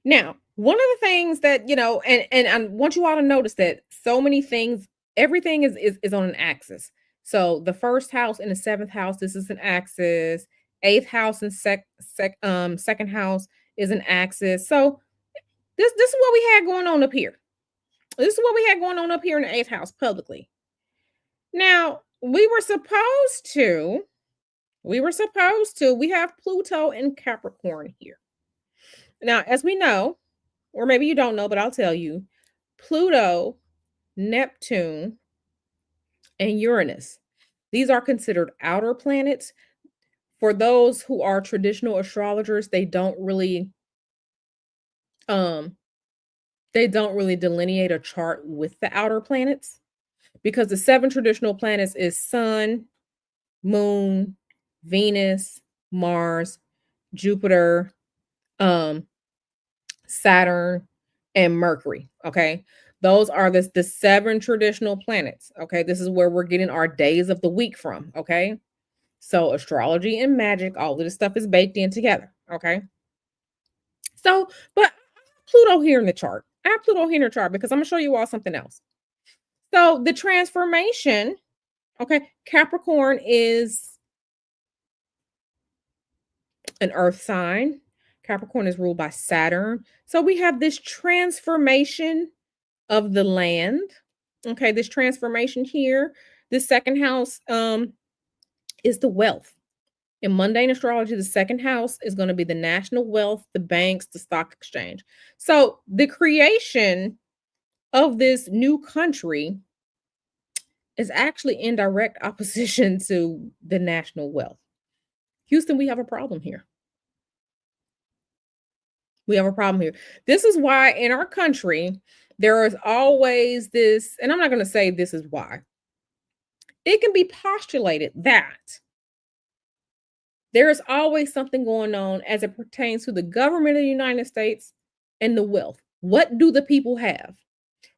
[SPEAKER 1] Now, one of the things that, and I want you all to notice that so many things, everything is on an axis. So the first house and the seventh house, this is an axis. Eighth house and second house is an axis. So this is what we had going on up here. This is what we had going on up here in the eighth house publicly. Now, we have Pluto and Capricorn here. Now, as we know, or maybe you don't know, but I'll tell you, Pluto, Neptune, and Uranus. These are considered outer planets. For those who are traditional astrologers, um they don't really delineate a chart with the outer planets, because the seven traditional planets is Sun, Moon, Venus, Mars, Jupiter, um, Saturn, and Mercury. Okay. Those are the seven traditional planets. Okay. This is where we're getting our days of the week from. Okay. So astrology and magic, all of this stuff is baked in together. Okay. So, but Pluto here in the chart. I have Pluto here in the chart because I'm gonna show you all something else. So the transformation, okay, Capricorn is an earth sign. Capricorn is ruled by Saturn. So we have this transformation of the land. Okay, this transformation here. This second house is the wealth. In mundane astrology, the second house is going to be the national wealth, the banks, the stock exchange. So the creation of this new country is actually in direct opposition to the national wealth. Houston, we have a problem here. We have a problem here. This is why in our country, there is always this, and I'm not going to say this is why. It can be postulated that there is always something going on as it pertains to the government of the United States and the wealth. What do the people have?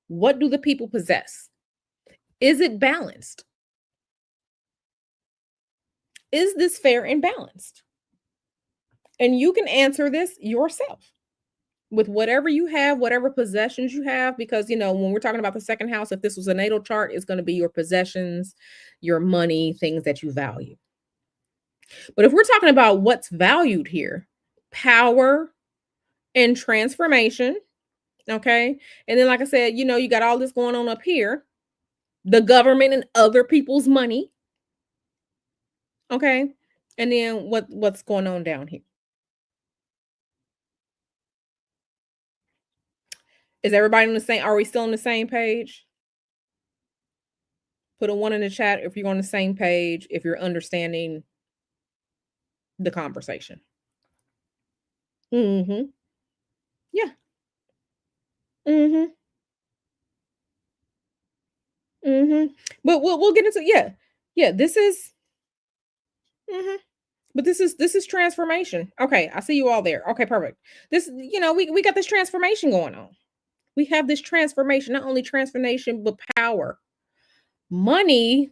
[SPEAKER 1] What do the people possess? Is it balanced? Is this fair and balanced? And you can answer this yourself with whatever you have, whatever possessions you have, because, when we're talking about the second house, if this was a natal chart, it's going to be your possessions, your money, things that you value. But if we're talking about what's valued here, power and transformation, okay? And then, like I said, you got all this going on up here, the government and other people's money, okay? And then what's going on down here? Is everybody on the same? Are we still on the same page? Put a one in the chat if you're on the same page, if you're understanding the conversation. Mm-hmm. Yeah. Mm-hmm. Mm-hmm. But we'll get into, yeah. Yeah, this is mm-hmm. But this is transformation. Okay, I see you all there. Okay, perfect. This, we got this transformation going on. We have this transformation, not only transformation, but power. Money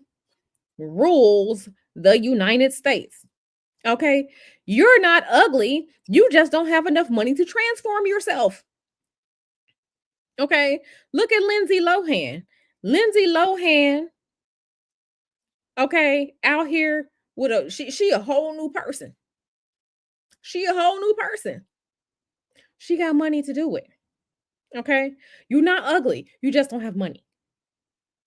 [SPEAKER 1] rules the United States. Okay. You're not ugly. You just don't have enough money to transform yourself. Okay. Look at Lindsay Lohan. Lindsay Lohan, okay, out here with she a whole new person. She a whole new person. She got money to do it. Okay. You're not ugly. You just don't have money.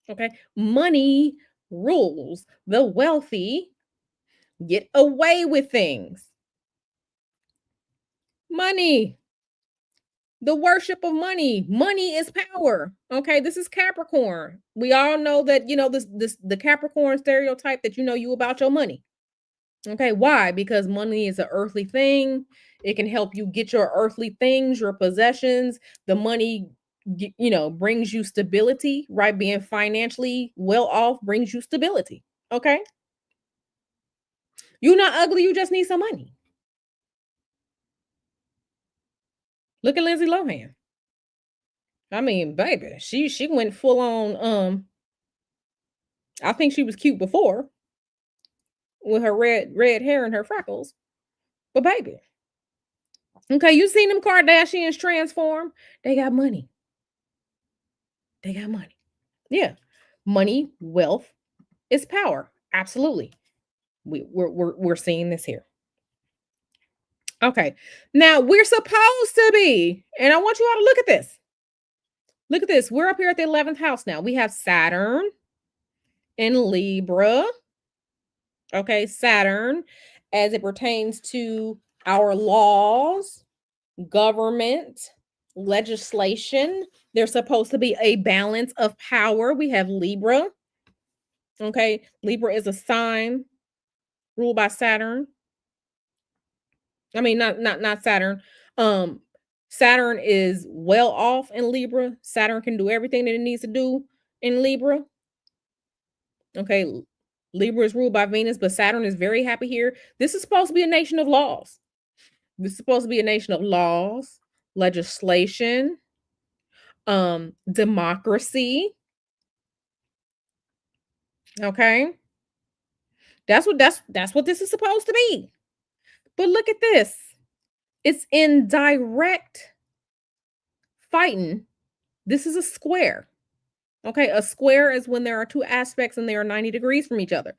[SPEAKER 1] Okay. Money rules. The wealthy get away with things. Money. The worship of money. Money is power. Okay, this is Capricorn. We all know that, this the Capricorn stereotype that you about your money. Okay, why? Because money is an earthly thing. It can help you get your earthly things, your possessions. The money brings you stability, right? Being financially well off brings you stability. Okay? You're not ugly, you just need some money. Look at Lindsay Lohan. I mean, baby, she went full on I think she was cute before with her red hair and her freckles. But baby, okay, you seen them Kardashians transform? They got money. They got money. Yeah. Money, wealth is power. Absolutely. We're seeing this here. Okay. Now we're supposed to be, and I want you all to look at this. Look at this. We're up here at the 11th house now. We have Saturn in Libra. Okay, Saturn as it pertains to our laws, government, legislation. There's supposed to be a balance of power. We have Libra. Okay, Libra is a sign ruled by Saturn. I mean, not Saturn. Um, Saturn is well off in Libra. Saturn can do everything that it needs to do in Libra. Okay, Libra is ruled by Venus, but Saturn is very happy here. This is supposed to be a nation of laws. This is supposed to be a nation of laws, legislation, democracy. Okay. That's what this is supposed to be. But look at this. It's in direct fighting. This is a square. Okay, a square is when there are two aspects and they are 90 degrees from each other.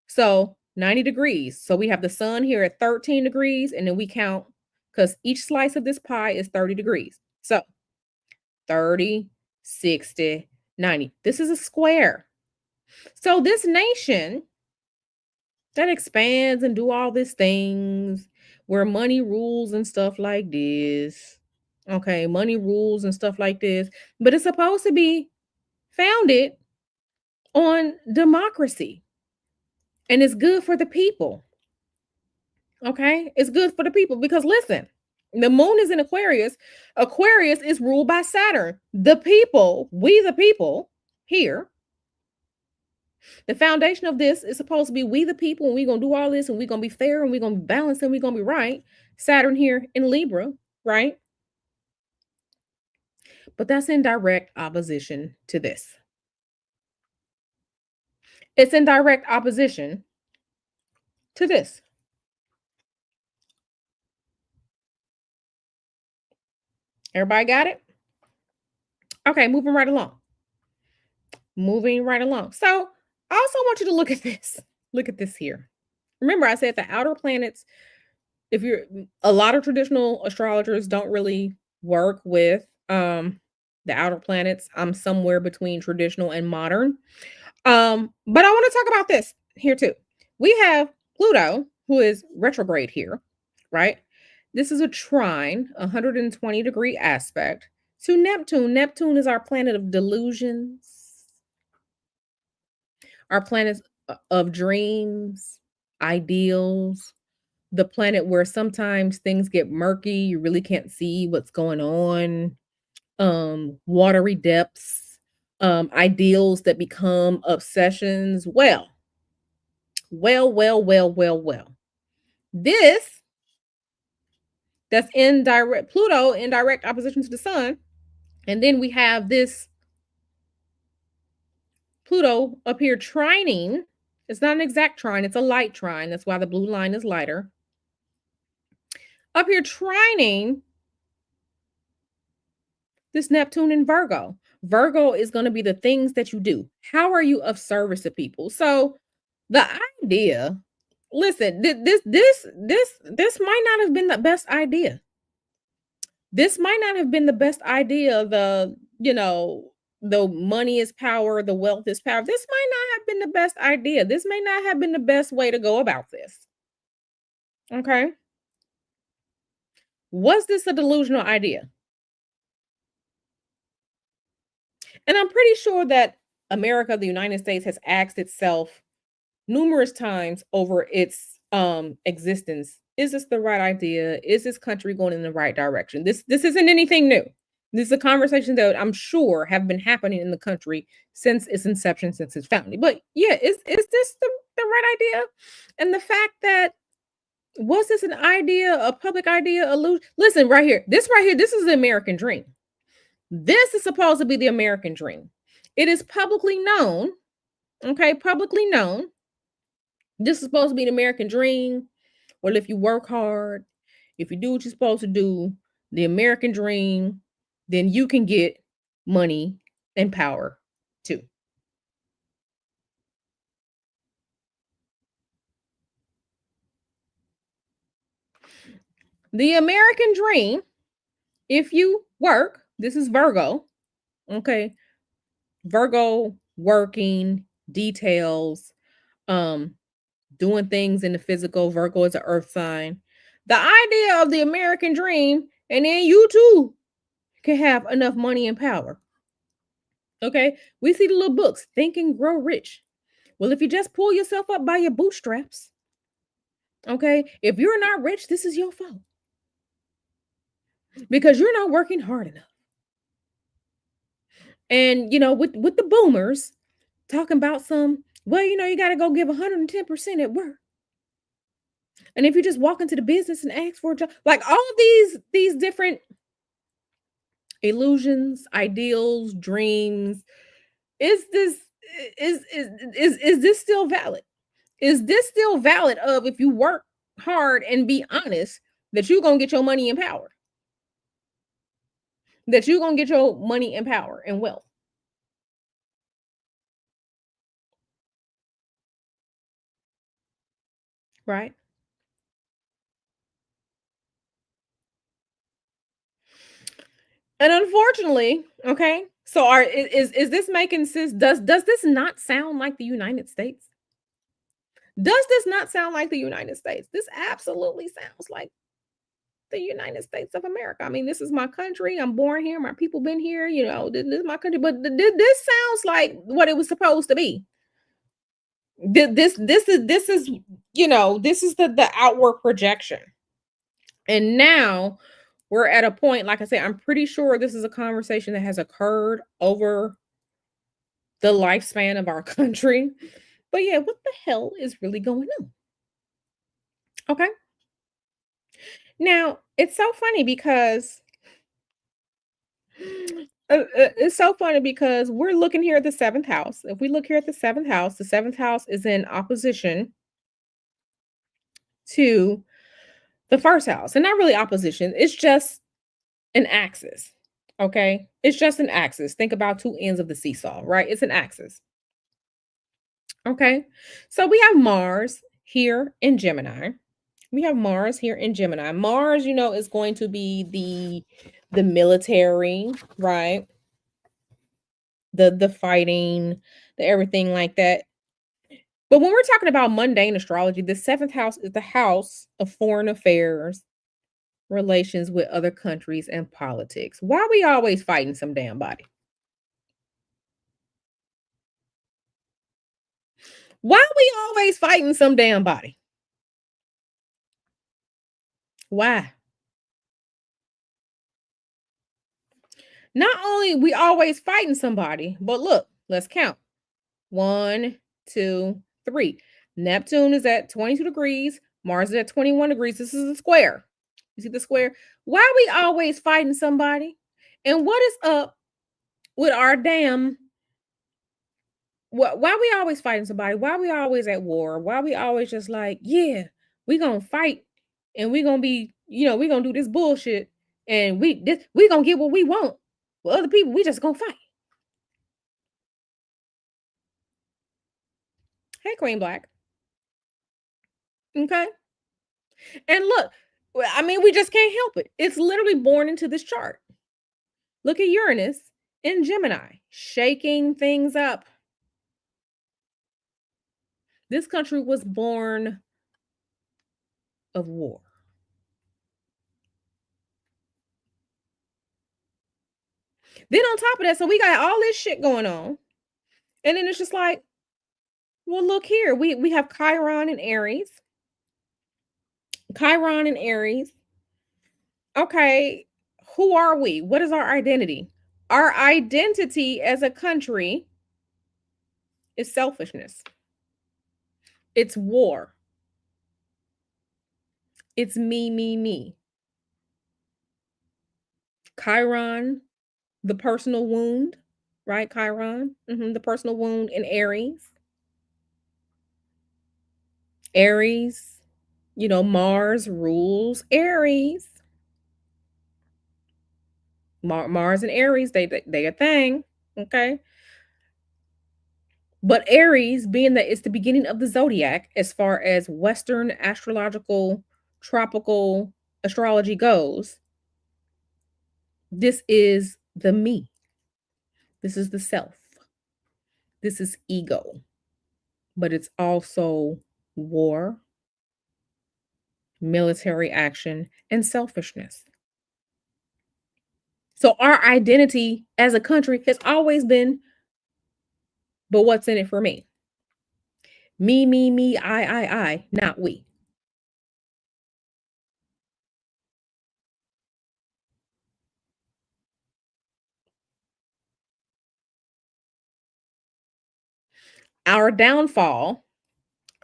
[SPEAKER 1] So 90 degrees. So we have the sun here at 13 degrees, and then we count because each slice of this pie is 30 degrees. So 30, 60, 90. This is a square. So this nation that expands and do all these things where money rules and stuff like this. Okay, money rules and stuff like this, but it's supposed to be founded on democracy and it's good for the people. Okay, it's good for the people because listen, the moon is in Aquarius. Aquarius is ruled by Saturn. The people, we the people here, the foundation of this is supposed to be we the people, and we're gonna do all this, and we're gonna be fair, and we're gonna be balanced, and we're gonna be right. Saturn here in Libra, right? But that's in direct opposition to this. It's in direct opposition to this. Everybody got it? Okay, moving right along. Moving right along. So I also want you to look at this. Look at this here. Remember, I said the outer planets, if you're a lot of traditional astrologers don't really work with the outer planets. I'm somewhere between traditional and modern. But I want to talk about this here too. We have Pluto, who is retrograde here, right? This is a trine, 120-degree aspect to Neptune. Neptune is our planet of delusions, our planet of dreams, ideals, the planet where sometimes things get murky, you really can't see what's going on, watery depths, ideals that become obsessions. Well. This that's in direct Pluto in direct opposition to the sun And then we have this Pluto up here trining. It's not an exact trine, it's a light trine. That's why the blue line is lighter. Up here trining this Neptune in Virgo. Virgo is going to be the things that you do. How are you of service to people? So the idea, listen, this might not have been the best idea. This might not have been the best idea. The money is power, the wealth is power. This might not have been the best idea. This may not have been the best way to go about this. Okay. Was this a delusional idea? And I'm pretty sure that America, the United States, has asked itself numerous times over its existence, is this the right idea? Is this country going in the right direction? This isn't anything new. This is a conversation that I'm sure have been happening in the country since its inception, since its founding. But yeah, is this the right idea? And the fact that, was this an idea, a public idea, illusion? Listen, right here, this is the American dream. This is supposed to be the American dream. It is publicly known, okay, publicly known. This is supposed to be the American dream. Well, if you work hard, if you do what you're supposed to do, the American dream, then you can get money and power too. The American dream, if you work, this is Virgo, okay? Virgo working, details, um, doing things in the physical. Virgo is an earth sign. The idea of the American dream, and then you too can have enough money and power. Okay. We see the little books, Think and Grow Rich. Well, if you just pull yourself up by your bootstraps, okay, if you're not rich, this is your fault because you're not working hard enough. And, with the boomers talking about well, you got to go give 110% at work. And if you just walk into the business and ask for a job, like all of these different illusions, ideals, dreams, is this is this still valid? Is this still valid of, if you work hard and be honest, that you're gonna get your money and power? That you're gonna get your money and power and wealth, right? And unfortunately, okay, so is this making sense? Does this not sound like the United States? Does this not sound like the United States? This absolutely sounds like the United States of America. I mean, this is my country. I'm born here. My people been here. This is my country. But this sounds like what it was supposed to be. This is this is the outward projection. And now we're at a point, like I said, I'm pretty sure this is a conversation that has occurred over the lifespan of our country. But yeah, what the hell is really going on? Okay. Now, it's so funny because it's so funny because we're looking here at the seventh house. If we look here at the seventh house is in opposition to the first house. And not really opposition, it's just an axis. Okay. It's just an axis. Think about two ends of the seesaw, right? It's an axis. Okay. So we have Mars here in Gemini. We have Mars here in Gemini. Mars, is going to be the military, right? The fighting, the everything like that. But when we're talking about mundane astrology, the seventh house is the house of foreign affairs, relations with other countries, and politics. Why are we always fighting some damn body? Why are we always fighting some damn body? Why? Not only we always fighting somebody, but look, let's count. 1, 2, 3. Neptune is at 22 degrees. Mars is at 21 degrees. This is a square. You see the square? Why are we always fighting somebody? And what is up with our damn why we always fighting somebody? Why we always at war? Why we always just like, yeah, we gonna fight and we gonna be, we gonna do this bullshit and we gonna get what we want. Well, other people, we just gonna fight. Hey, Queen Black. Okay. And look, I mean, we just can't help it. It's literally born into this chart. Look at Uranus in Gemini, shaking things up. This country was born of war. Then on top of that, so we got all this shit going on. And then it's just like, well, look here. We have Chiron and Aries. Chiron and Aries. Okay, who are we? What is our identity? Our identity as a country is selfishness. It's war. It's me, me, me. Chiron, the personal wound, right? Chiron, the personal wound in Aries. Aries, Mars rules Aries. Mars and Aries, they a thing, okay? But Aries, being that it's the beginning of the zodiac, as far as Western astrological, tropical astrology goes, this is the me. This is the self. This is ego. But it's also war, military action, and selfishness. So our identity as a country has always been, but what's in it for me? Me, I, not we. Our downfall,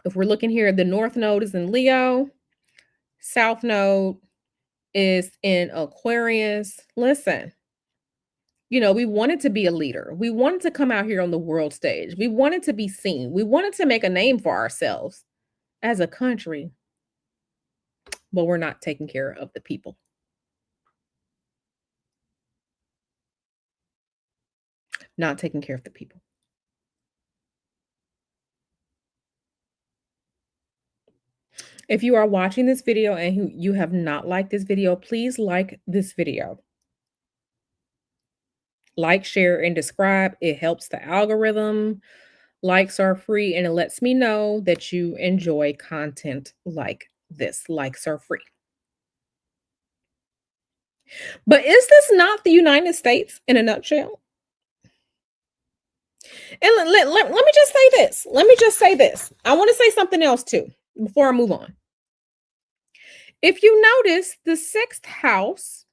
[SPEAKER 1] if we're looking here, the North Node is in Leo, South Node is in Aquarius. Listen, we wanted to be a leader. We wanted to come out here on the world stage. We wanted to be seen. We wanted to make a name for ourselves as a country, but we're not taking care of the people. Not taking care of the people. If you are watching this video and you have not liked this video, please like this video. Like, share, and subscribe. It helps the algorithm. Likes are free and it lets me know that you enjoy content like this. Likes are free. But is this not the United States in a nutshell? And let me just say this. Let me just say this. I want to say something else too before I move on. If you notice, the sixth house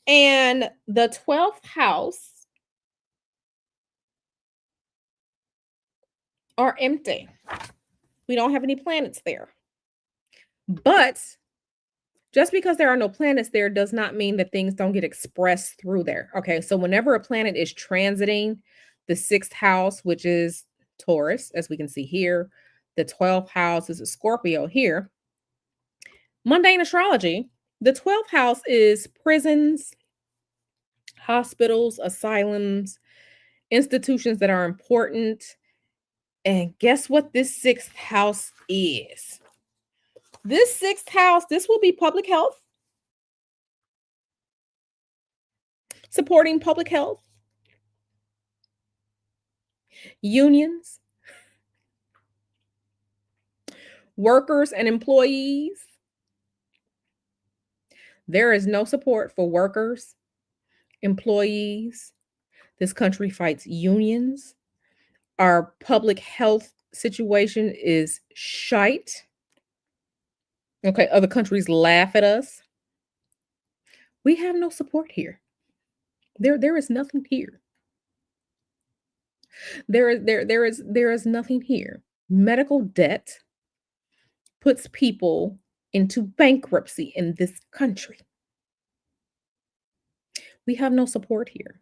[SPEAKER 1] and the 12th house are empty. We don't have any planets there. But just because there are no planets there does not mean that things don't get expressed through there. Okay, so whenever a planet is transiting the sixth house, which is Taurus, as we can see here, the 12th house is a Scorpio here. Mundane astrology, the 12th house is prisons, hospitals, asylums, institutions that are important. And guess what this sixth house is? This sixth house, this will be public health, supporting public health, unions, workers and employees. There is no support for workers, employees. This country fights unions. Our public health situation is shite. Okay, other countries laugh at us. We have no support here. There is nothing here. There is nothing here. Medical debt puts people into bankruptcy in this country. We have no support here.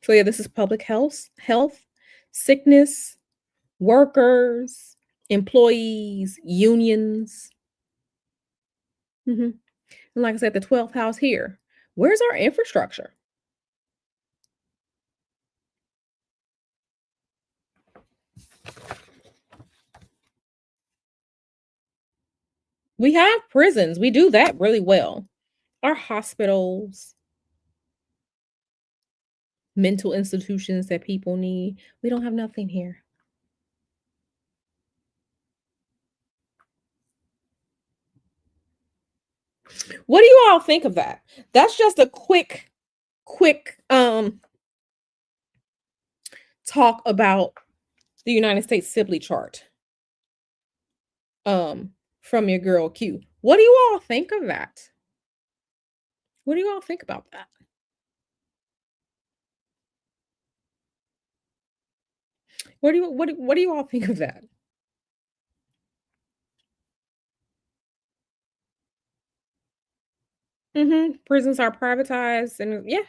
[SPEAKER 1] So yeah, this is public health, sickness, workers, employees, unions. Mhm. And like I said, the 12th house here. Where's our infrastructure? We have prisons. We do that really well. Our hospitals, mental institutions that people need. We don't have nothing here. What do you all think of that? That's just a quick talk about the United States Sibley chart um from your girl Q. What do you all think of that? What do you all think about that? What do you all think of that? Prisons are privatized and yeah.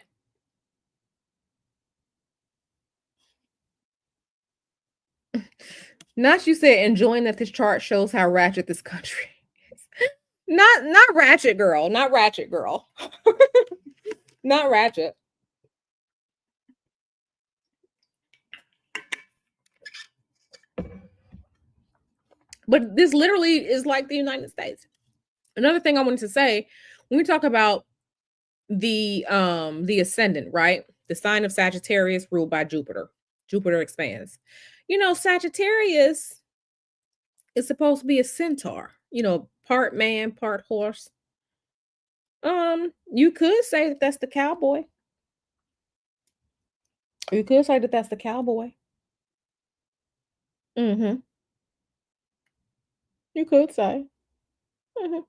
[SPEAKER 1] Not you said enjoying that this chart shows how ratchet this country is. Not ratchet girl, not ratchet girl. Not ratchet. But this literally is like the United States. Another thing I wanted to say, when we talk about the ascendant, right? The sign of Sagittarius ruled by Jupiter. Jupiter expands. Sagittarius is supposed to be a centaur, part man, part horse. You could say that that's the cowboy. You could say that that's the cowboy. Mhm. You could say. Mhm.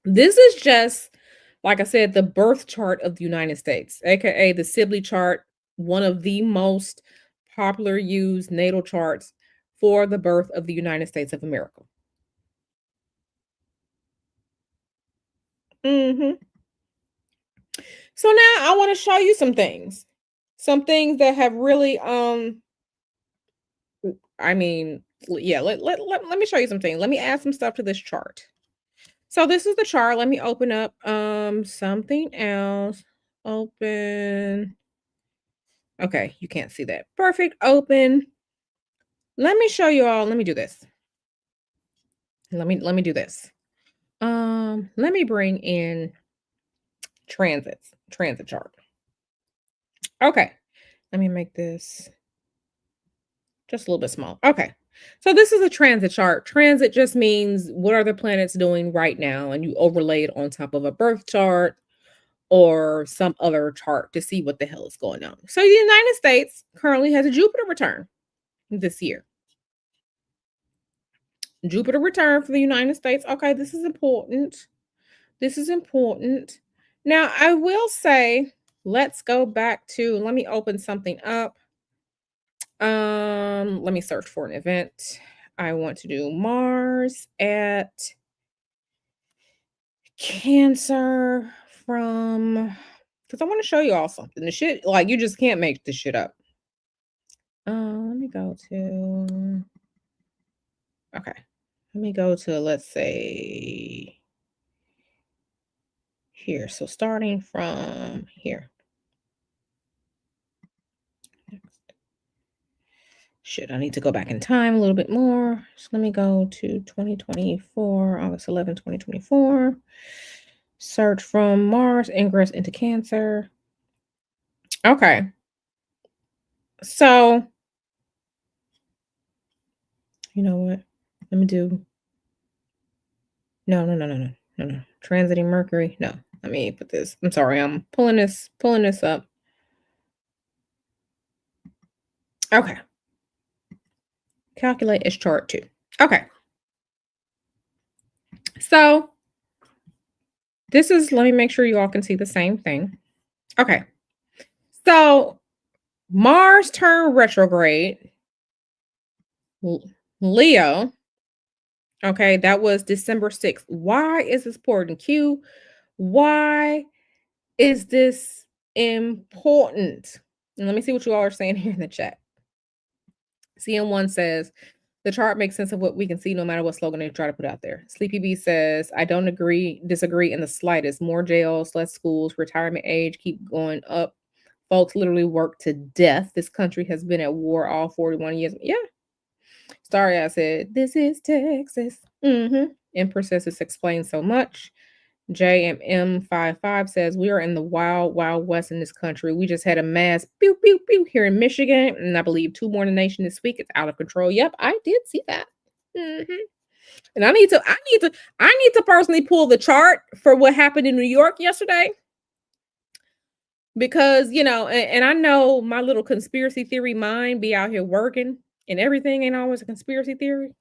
[SPEAKER 1] This is just, like I said, the birth chart of the United States, aka the Sibley chart, one of the most popular used natal charts for the birth of the United States of America. Mhm. So now I want to show you some things. Some things that have really I mean, yeah, let me show you some things. Let me add some stuff to this chart. So this is the chart. Let me open up something else. Open. Okay, you can't see that. Perfect. Open. Let me show you all. Let me do this. Let me do this. Let me bring in transit chart. Okay. Let me make this just a little bit small. Okay. So this is a transit chart. Transit just means what are the planets doing right now, and you overlay it on top of a birth chart or some other chart to see what the hell is going on. So the United States currently has a Jupiter return this year. Jupiter return for the United States. Okay, this is important. This is important. Now, I will say, let's go back to, let me open something up. Let me search for an event. I want to do Mars at Cancer from, because I want to show you all something. The shit, like, you just can't make this shit up. Let me go to, okay. Let me go to, let's say, here. So starting from here. Shit, I need to go back in time a little bit more. So let me go to 2024, August 11, 2024. Search from Mars, ingress into Cancer. Okay. So, you know what? Let me do, no, no, no, no, no, no, no. Transiting Mercury. No. Let me put this. I'm sorry, I'm pulling this up. Okay. Calculate as chart two. Okay. So this is, let me make sure you all can see the same thing. Okay. So Mars turn retrograde, Leo. Okay, that was December 6th. Why is this important? Q, why is this important? And let me see what you all are saying here in the chat. CM1 says, the chart makes sense of what we can see no matter what slogan they try to put out there. Sleepy B says, I don't disagree in the slightest. More jails, less schools, retirement age keep going up. Folks literally work to death. This country has been at war all 41 years. Yeah. Sorry, I said, this is Texas. Empress says this explains so much. JMM55 says, we are in the wild, wild west in this country. We just had a mass pew, pew, pew here in Michigan. And I believe 2 more in the nation this week. It's out of control. Yep, I did see that. And I need to personally pull the chart for what happened in New York yesterday. Because, and I know my little conspiracy theory mind be out here working and everything ain't always a conspiracy theory.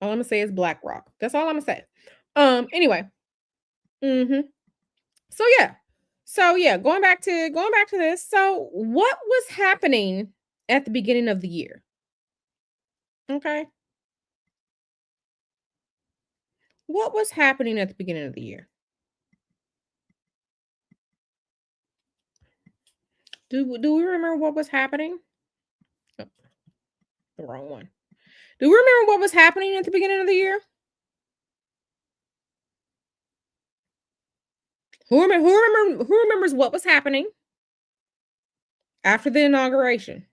[SPEAKER 1] All I'm gonna say is BlackRock. That's all I'm gonna say. Anyway. Mm-hmm. So yeah, going back to this. So what was happening at the beginning of the year? Okay. What was happening at the beginning of the year? Do we remember what was happening? Oh, the wrong one. Do we remember what was happening at the beginning of the year? Who remembers what was happening after the inauguration?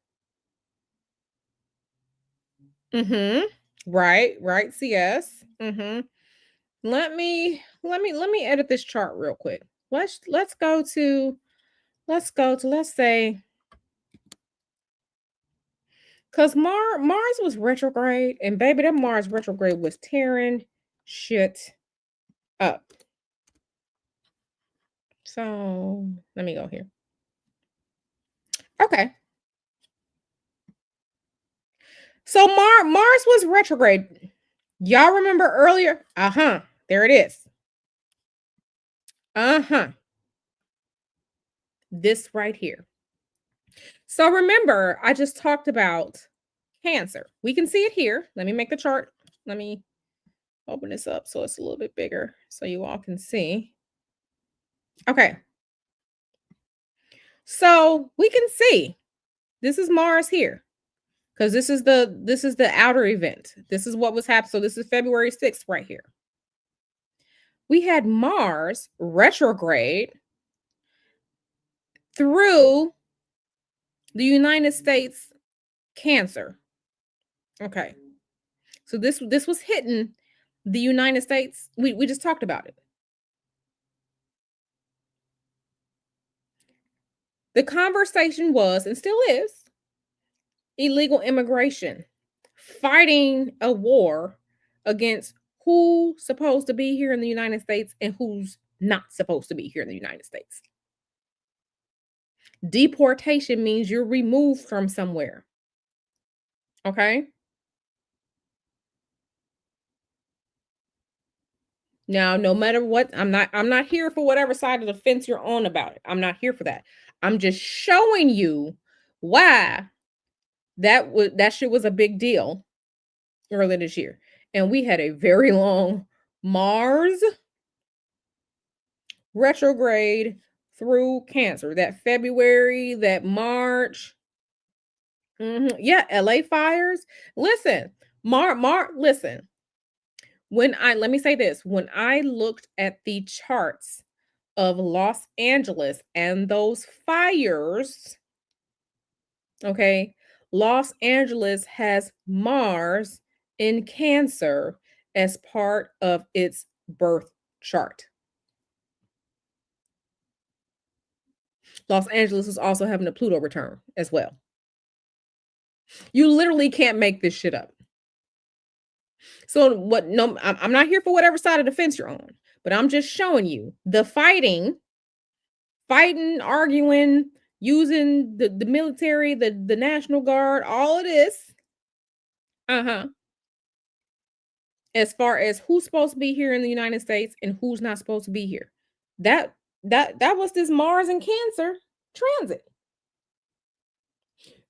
[SPEAKER 1] Mm-hmm. Right, CS. Mm-hmm. Let me edit this chart real quick. Let's say, because Mars was retrograde, and baby, that Mars retrograde was tearing shit up. So let me go here. Okay. So Mars was retrograde. Y'all remember earlier? Uh-huh. There it is. Uh-huh. This right here. So remember, I just talked about Cancer. We can see it here. Let me make the chart. Let me open this up so it's a little bit bigger so you all can see. Okay. So we can see this is Mars here because this is the outer event. This is what was happening. So this is February 6th right here. We had Mars retrograde through the United States Cancer. Okay. So this was hitting the United States. We just talked about it. The conversation was, and still is, illegal immigration, fighting a war against who's supposed to be here in the United States and who's not supposed to be here in the United States. Deportation means you're removed from somewhere. Okay? Now, no matter what, I'm not here for whatever side of the fence you're on about it. I'm not here for that. I'm just showing you why that shit was a big deal earlier this year. And we had a very long Mars retrograde through Cancer. That February, that March. Yeah, LA fires. Listen, listen. Let me say this, when I looked at the charts of Los Angeles and those fires, okay, Los Angeles has Mars in Cancer as part of its birth chart. Los Angeles is also having a Pluto return as well. You literally can't make this shit up. So what? No, I'm not here for whatever side of the fence you're on, but I'm just showing you the fighting, arguing, using the military, the National Guard, all of this. Uh-huh. As far as who's supposed to be here in the United States and who's not supposed to be here. That was this Mars and Cancer transit.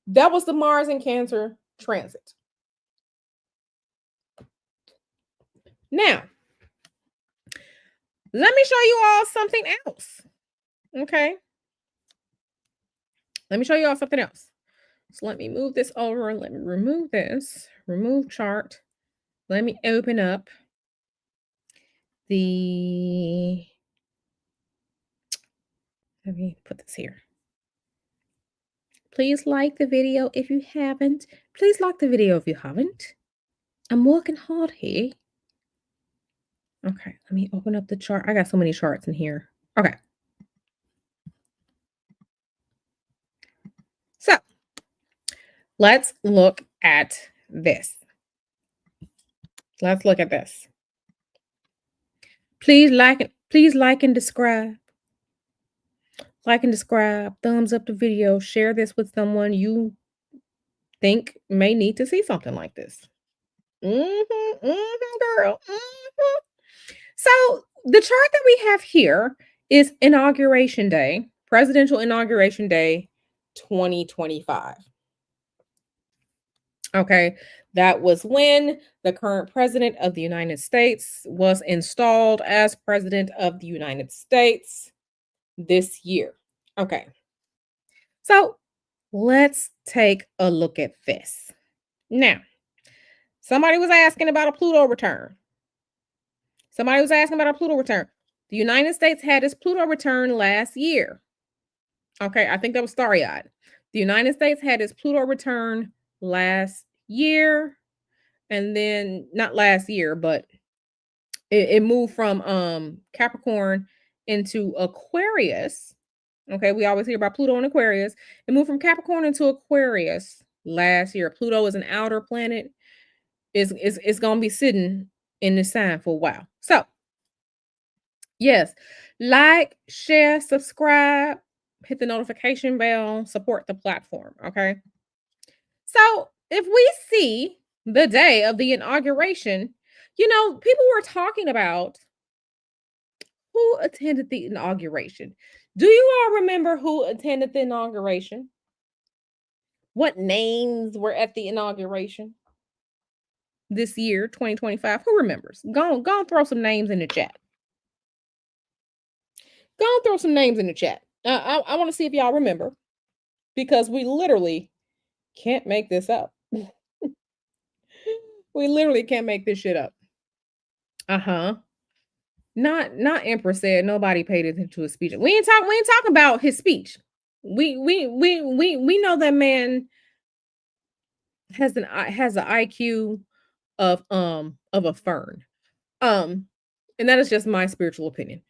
[SPEAKER 1] That was the Mars and Cancer transit. Now, let me show you all something else. Okay. Let me show you all something else. So let me move this over. Let me remove this. Remove chart. Let me open up the. Let me put this here. Please like the video if you haven't. Please like the video if you haven't. I'm working hard here. Okay, let me open up the chart. I got so many charts in here. Okay. So let's look at this. Let's look at this. Please like and describe. Like and describe. Thumbs up the video. Share this with someone you think may need to see something like this. Girl. So the chart that we have here is Inauguration Day, Presidential Inauguration Day 2025. Okay, that was when the current president of the United States was installed as president of the United States this year. Okay, so let's take a look at this. Now, somebody was asking about a Pluto return. Somebody was asking about a Pluto return. The United States had its Pluto return last year. Okay, I think that was starry eyed. The United States had its Pluto return last year. And then, not last year, but it moved from Capricorn into Aquarius. Okay, we always hear about Pluto and Aquarius. It moved from Capricorn into Aquarius last year. Pluto is an outer planet. It's gonna be sitting in the sign for a while. So yes, like, share, subscribe, hit the notification bell, support the platform. Okay. So if we see the day of the inauguration, people were talking about who attended the inauguration. Do you all remember who attended the inauguration? What names were at the inauguration this year, 2025? Who remembers? Go and throw some names in the chat. Go and throw some names in the chat. I want to see if y'all remember because we literally can't make this up. We literally can't make this shit up. Uh-huh. Not Empress said nobody paid attention to his speech. We ain't talking about his speech. We know that man has an IQ of a fern. And that is just my spiritual opinion.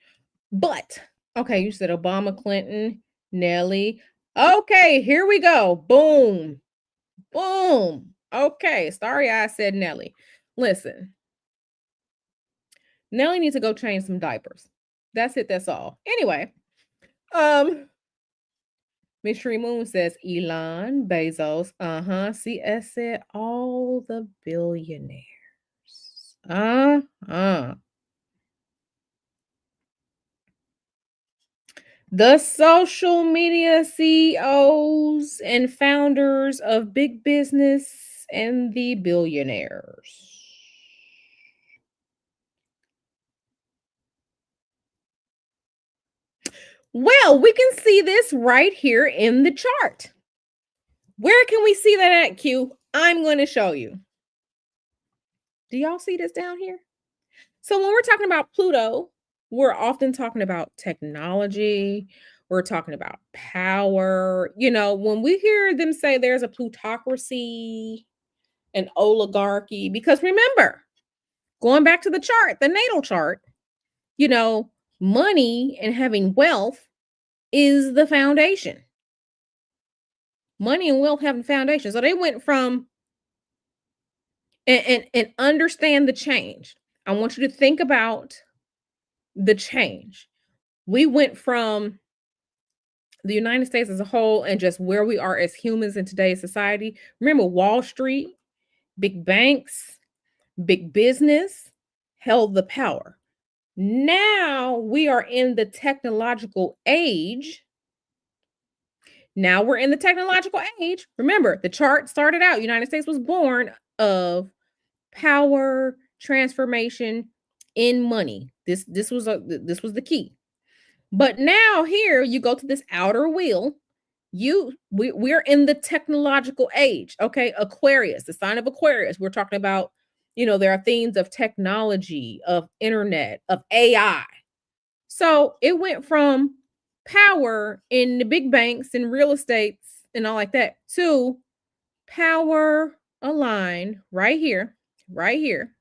[SPEAKER 1] But okay, you said Obama, Clinton, Nelly. Okay, here we go. Boom. Boom. Okay, sorry I said Nelly. Listen. Nelly needs to go change some diapers. That's it, that's all. Anyway, Mystery Moon says Elon, Bezos, CS said all the billionaires. The social media CEOs and founders of big business and the billionaires. Well, we can see this right here in the chart. Where can we see that at, Q? I'm going to show you. Do y'all see this down here? So when we're talking about Pluto, we're often talking about technology. We're talking about power. When we hear them say there's a plutocracy, an oligarchy, because remember, going back to the chart, the natal chart, money and having wealth is the foundation. Money and wealth having foundation. So they went from and understand the change. I want you to think about the change. We went from the United States as a whole and just where we are as humans in today's society. Remember, Wall Street, big banks, big business held the power. Now we are in the technological age. Remember, the chart started out, United States was born of power, transformation, in money. This was the key. But now here you go to this outer wheel. We're in the technological age. Okay, Aquarius, the sign of Aquarius. We're talking about, there are themes of technology, of internet, of AI. So it went from power in the big banks and real estates and all like that to power aligned right here, right here.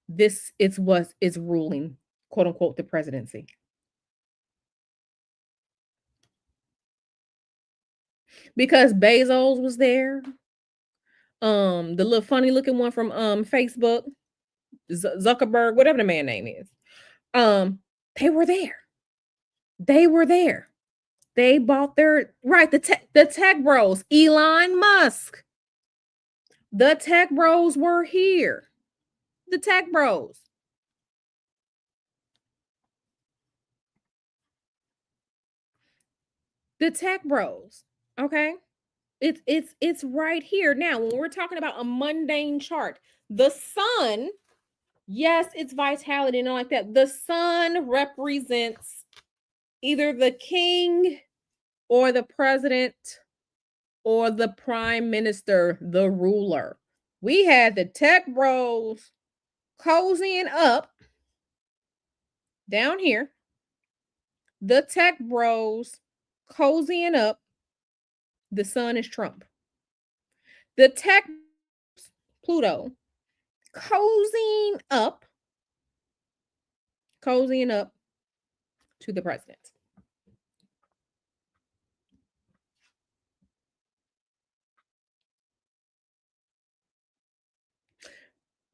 [SPEAKER 1] This is what is ruling, quote unquote, the presidency. Because Bezos was there, the little funny looking one from Facebook, Zuckerberg, whatever the man name is. Um, they were there. They were there. They bought their right, the tech bros, Elon Musk. The tech bros were here. The tech bros. The tech bros. Okay? It's right here. Now, when we're talking about a mundane chart, the sun, yes, it's vitality and all like that. The sun represents either the king or the president or the prime minister, the ruler. We had the tech bros cozying up down here. The tech bros cozying up. The sun is Trump. The tech Pluto cozying up to the president.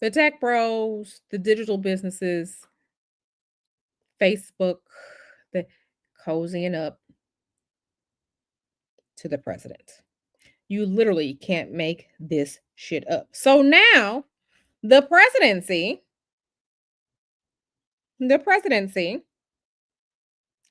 [SPEAKER 1] The tech bros, the digital businesses, Facebook, the cozying up to the president. You literally can't make this shit up. So now the presidency,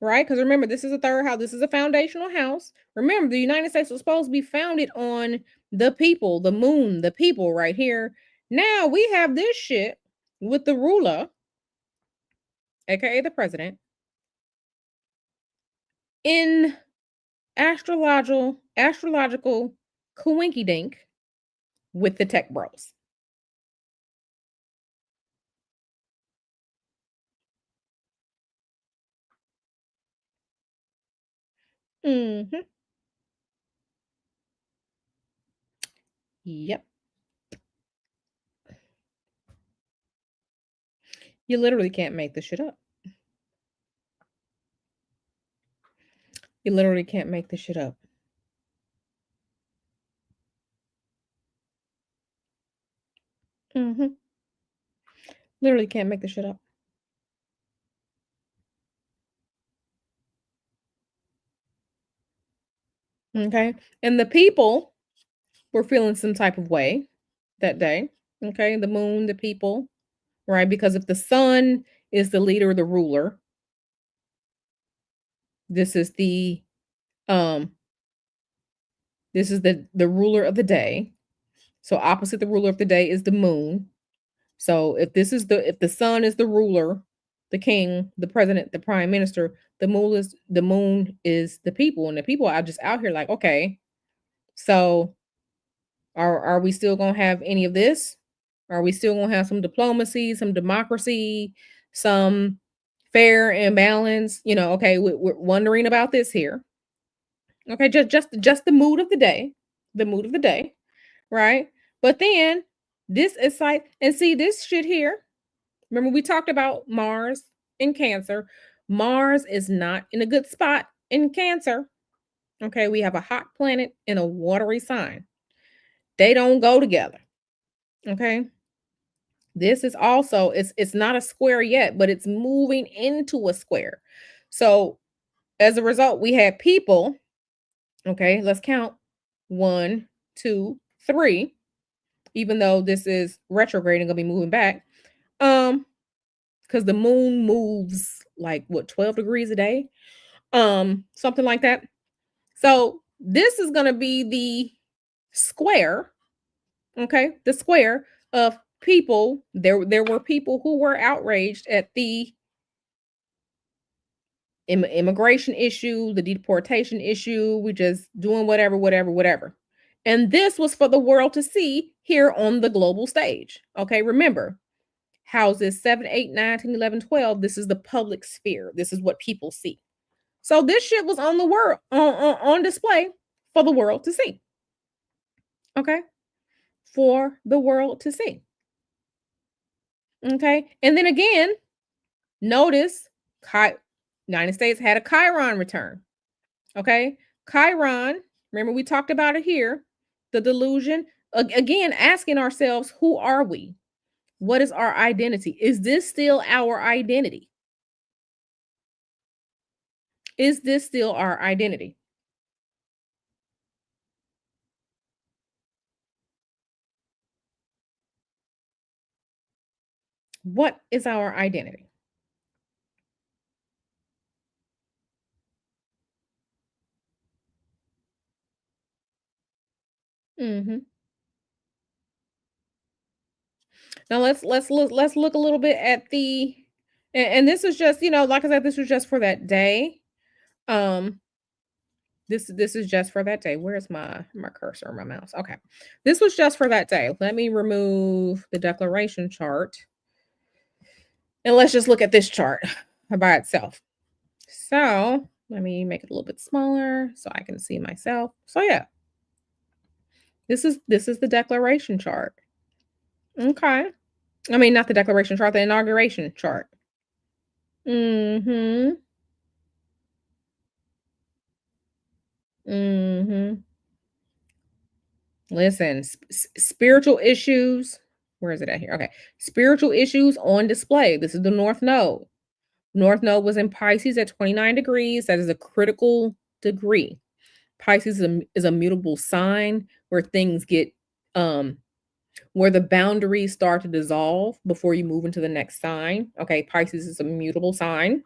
[SPEAKER 1] right? Because remember, this is a third house, this is a foundational house. Remember, the United States was supposed to be founded on the people, the moon, the people right here. Now we have this shit with the ruler, aka the president, in astrological coinky dink with the tech bros. Hmm. Yep. You literally can't make this shit up. You literally can't make this shit up. Hmm. Literally can't make this shit up. Okay. And the people were feeling some type of way that day. Okay. The moon, the people, right? Because if the sun is the leader, the ruler, this is the um this is the ruler of the day. So opposite the ruler of the day is the moon. So if the sun is the ruler, the king, the president, the prime minister, the moon is the people, and the people are just out here like, okay, so are we still gonna have any of this? Are we still gonna have some diplomacy, some democracy, some fair and balance? Okay, we're wondering about this here. Okay, just the mood of the day, right? But then this is like, and see this shit here. Remember, we talked about Mars in Cancer. Mars is not in a good spot in Cancer. Okay, we have a hot planet in a watery sign. They don't go together. Okay. This is also it's not a square yet, but it's moving into a square. So as a result, we had people. Okay, let's count. One, two, three. Even though this is retrograding, gonna be moving back. Um, because the moon moves like what 12 degrees a day, something like that. So this is going to be the square, okay, the square of people. There were people who were outraged at the immigration issue, the deportation issue. We just doing whatever, whatever, whatever. And this was for the world to see here on the global stage. Okay, remember, houses 7, 8, 9, 10, 11, 12. This is the public sphere. This is what people see. So this shit was on the world on display for the world to see. Okay, for the world to see. Okay, and then again, notice United States had a Chiron return. Okay, Chiron. Remember we talked about it here. The delusion. Again, asking ourselves, who are we? What is our identity? Is this still our identity? Is this still our identity? What is our identity? Mhm. Now let's look a little bit at the and this is just, like I said, this was just for that day. Um, this is just for that day. Where's my cursor, my mouse? Okay. This was just for that day. Let me remove the declaration chart and let's just look at this chart by itself. So let me make it a little bit smaller so I can see myself. So yeah, this is the declaration chart. Okay. I mean, not the declaration chart, the inauguration chart. Mhm. Mhm. Listen, spiritual issues. Where is it at here? Okay. Spiritual issues on display. This is the North Node. North Node was in Pisces at 29 degrees. That is a critical degree. Pisces is a mutable sign where things get where the boundaries start to dissolve before you move into the next sign. Okay, Pisces is a mutable sign.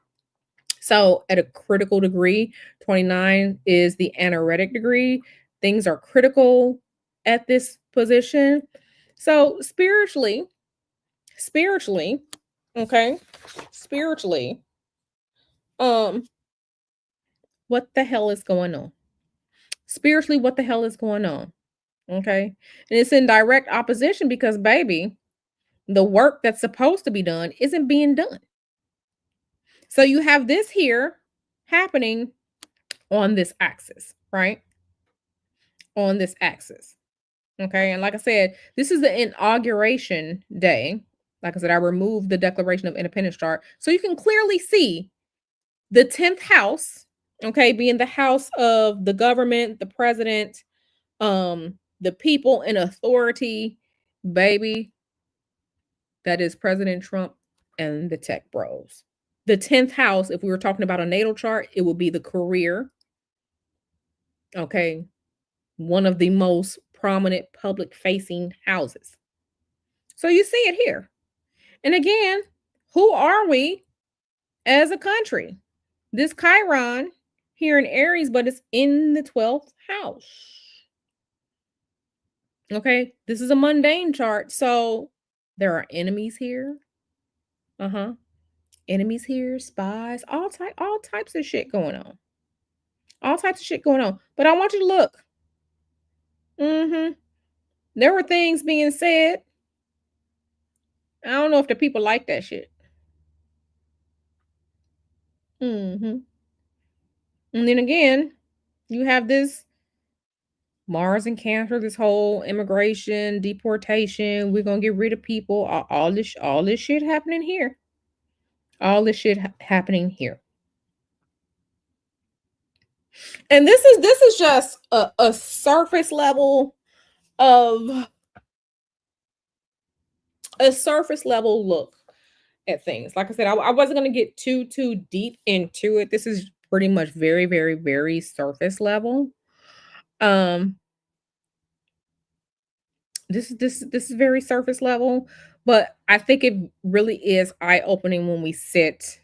[SPEAKER 1] So at a critical degree, 29 is the anaretic degree. Things are critical at this position. So spiritually, okay, spiritually, um, what the hell is going on? Spiritually, what the hell is going on? Okay. And it's in direct opposition because, baby, the work that's supposed to be done isn't being done. So you have this here happening on this axis, right? On this axis. Okay. And like I said, this is the inauguration day. Like I said, I removed the Declaration of Independence chart. So you can clearly see the 10th house, okay, being the house of the government, the president, the people in authority, baby, that is President Trump and the tech bros. The 10th house, if we were talking about a natal chart, it would be the career, okay, one of the most prominent public facing houses. So you see it here. And again, who are we as a country? This Chiron here in Aries, but it's in the 12th house. Okay, this is a mundane chart. So there are enemies here. Uh-huh. Enemies here, spies, all types of shit going on. All types of shit going on. But I want you to look. Mhm. There were things being said. I don't know if the people like that shit. Mhm. And then again, you have this Mars and Cancer, this whole immigration, deportation, we're going to get rid of people, all this shit happening here. All this shit happening here. And this is just a surface level of a surface level look at things. Like I said, I wasn't going to get too deep into it. This is pretty much very, very, very surface level. Um, this is very surface level, but I think it really is eye opening when we sit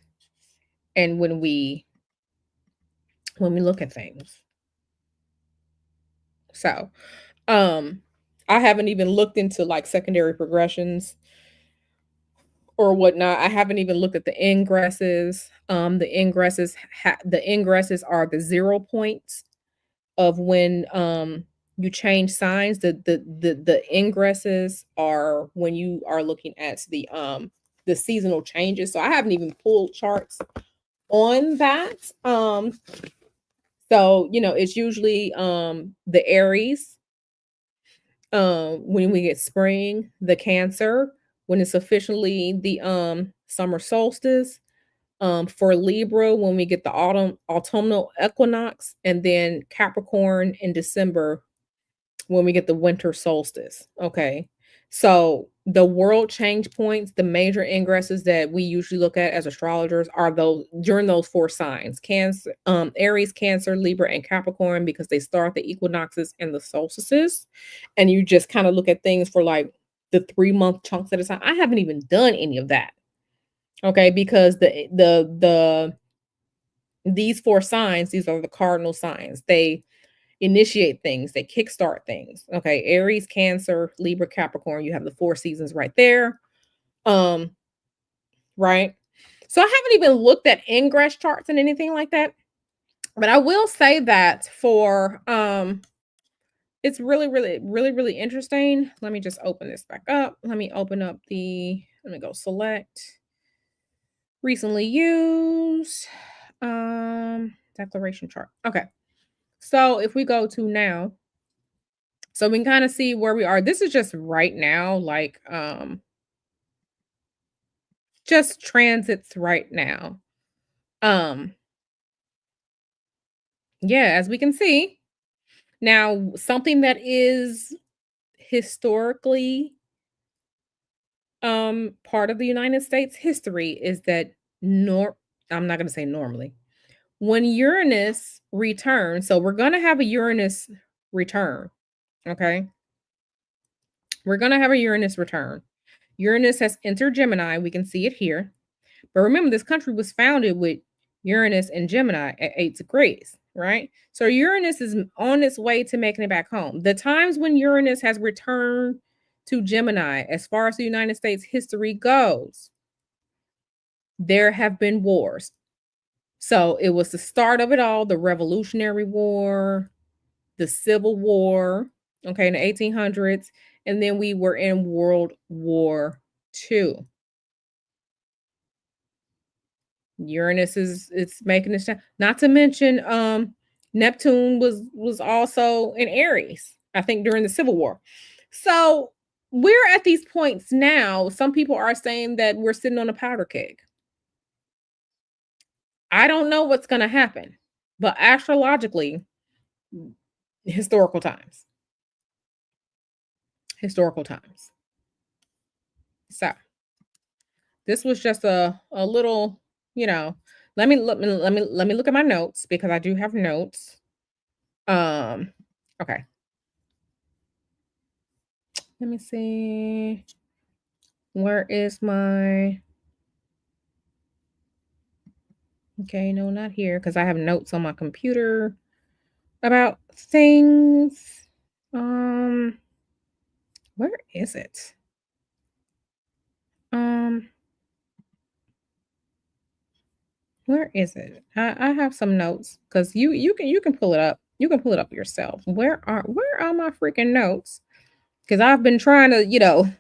[SPEAKER 1] and when we look at things. So, um, I haven't even looked into like secondary progressions or whatnot. I haven't even looked at the ingresses. The ingresses are the 0 points of when you change signs. The ingresses are when you are looking at the seasonal changes. So I haven't even pulled charts on that. So it's usually the Aries when we get spring, the Cancer when it's officially the summer solstice, for Libra when we get the autumnal equinox, and then Capricorn in December when we get the winter solstice. Okay. So the world change points, the major ingresses that we usually look at as astrologers are those during those four signs: Cancer, Aries, Cancer, Libra, and Capricorn, because they start the equinoxes and the solstices. And you just kind of look at things for like the 3 month chunks at a time. I haven't even done any of that. Okay, because these four signs, these are the cardinal signs. They initiate things, they kickstart things. Okay, Aries, Cancer, Libra, Capricorn, you have the four seasons right there. Um, right. So I haven't even looked at ingress charts and anything like that. But I will say that for it's really, really, really, really interesting. Let me just open this back up. Let me go select recently used declaration chart. Okay. So if we go to now, so we can kind of see where we are. This is just right now, like just transits right now. Um yeah, as we can see. Now, something that is historically part of the United States history is that nor I'm not going to say normally. When Uranus returns, so we're going to have a Uranus return, okay? We're going to have a Uranus return. Uranus has entered Gemini. We can see it here. But remember, this country was founded with Uranus and Gemini at 8 degrees, right? So Uranus is on its way to making it back home. The times when Uranus has returned to Gemini, as far as the United States history goes, there have been wars. So it was the start of it all, the Revolutionary War, the Civil War, okay, in the 1800s, and then we were in World War II. Uranus is it's making this not to mention Neptune was also in Aries, I think during the Civil War. So we're at these points now. Some people are saying that we're sitting on a powder keg. I don't know what's going to happen, but astrologically, historical times, historical times. So this was just a little, you know. Let me look at my notes because I do have notes. Um, okay. Let me see. Where is my okay, no, not here because I have notes on my computer about things. Um, where is it? Um, where is it? I have some notes because you can pull it up. You can pull it up yourself. Where are my freaking notes? Because I've been trying to,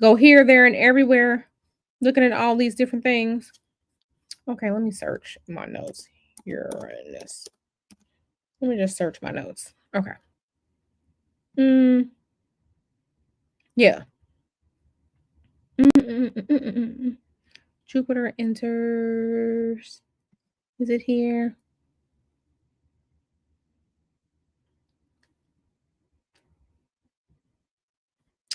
[SPEAKER 1] go here, there, and everywhere, looking at all these different things. Okay, let me search my notes. Uranus. Let me just search my notes. Okay. Mm, yeah. Jupiter enters. Is it here?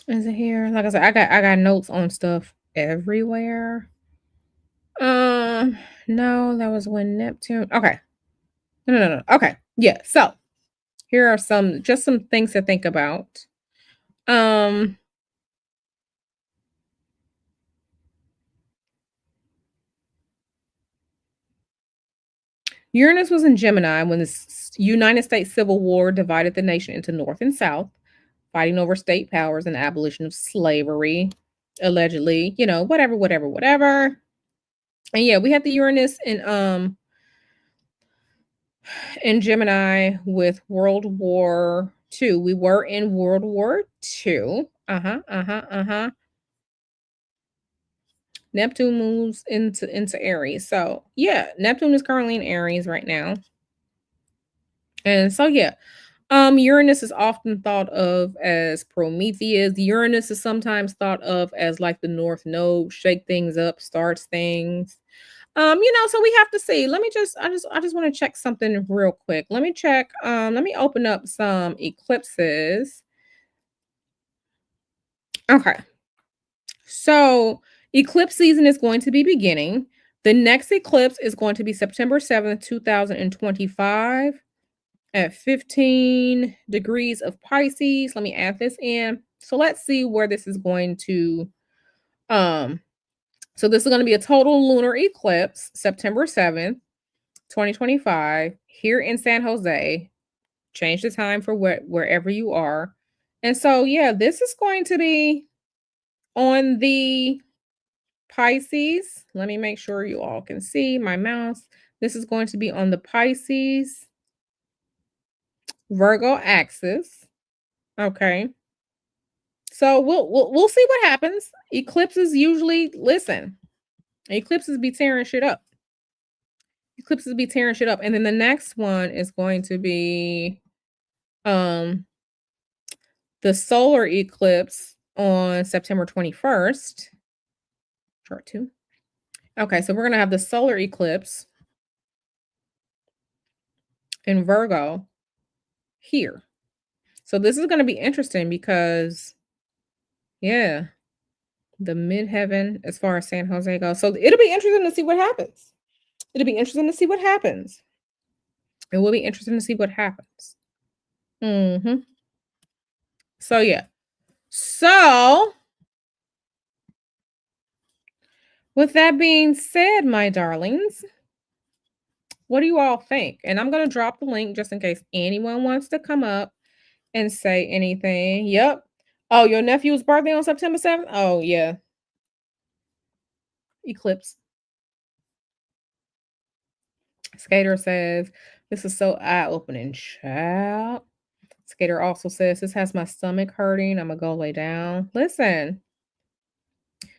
[SPEAKER 1] Is it here? Like I said, I got notes on stuff everywhere. Um, no, that was when Neptune. Okay. No, no, no, no. Okay. Yeah. So here are some things to think about. Um, Uranus was in Gemini when the United States Civil War divided the nation into North and South. fighting over state powers and abolition of slavery, allegedly, whatever, whatever, whatever. And yeah, we had the Uranus in Gemini with World War II. We were in World War II. Uh-huh, uh-huh, uh-huh. Neptune moves into Aries. So yeah, Neptune is currently in Aries right now. And so yeah, Uranus is often thought of as Prometheus. Uranus is sometimes thought of as like the North Node, shake things up, starts things. So we have to see. I just want to check something real quick. Let me check. Let me open up some eclipses. Okay. So eclipse season is going to be beginning. The next eclipse is going to be September 7th, 2025 at 15 degrees of Pisces. Let me add this in. So let's see where this is going to um so this is going to be a total lunar eclipse September 7th, 2025 here in San Jose. Change the time for wherever you are. And so yeah, this is going to be on the Pisces. Let me make sure you all can see my mouse. This is going to be on the Pisces Virgo axis. Okay. So we'll see what happens. Eclipses usually listen. Eclipses be tearing shit up. Eclipses be tearing shit up. And then the next one is going to be um the solar eclipse on September 21st. Chart 2. Okay, so we're going to have the solar eclipse in Virgo here. So this is going to be interesting because yeah, the midheaven as far as San Jose goes. So it'll be interesting to see what happens. It'll be interesting to see what happens. It will be interesting to see what happens. So yeah. So with that being said, my darlings, what do you all think? And I'm going to drop the link just in case anyone wants to come up and say anything. Yep. Oh, your nephew's birthday on September 7th? Oh, yeah. Eclipse. Skater says, this is so eye-opening, child. Skater also says, this has my stomach hurting. I'm going to go lay down. Listen.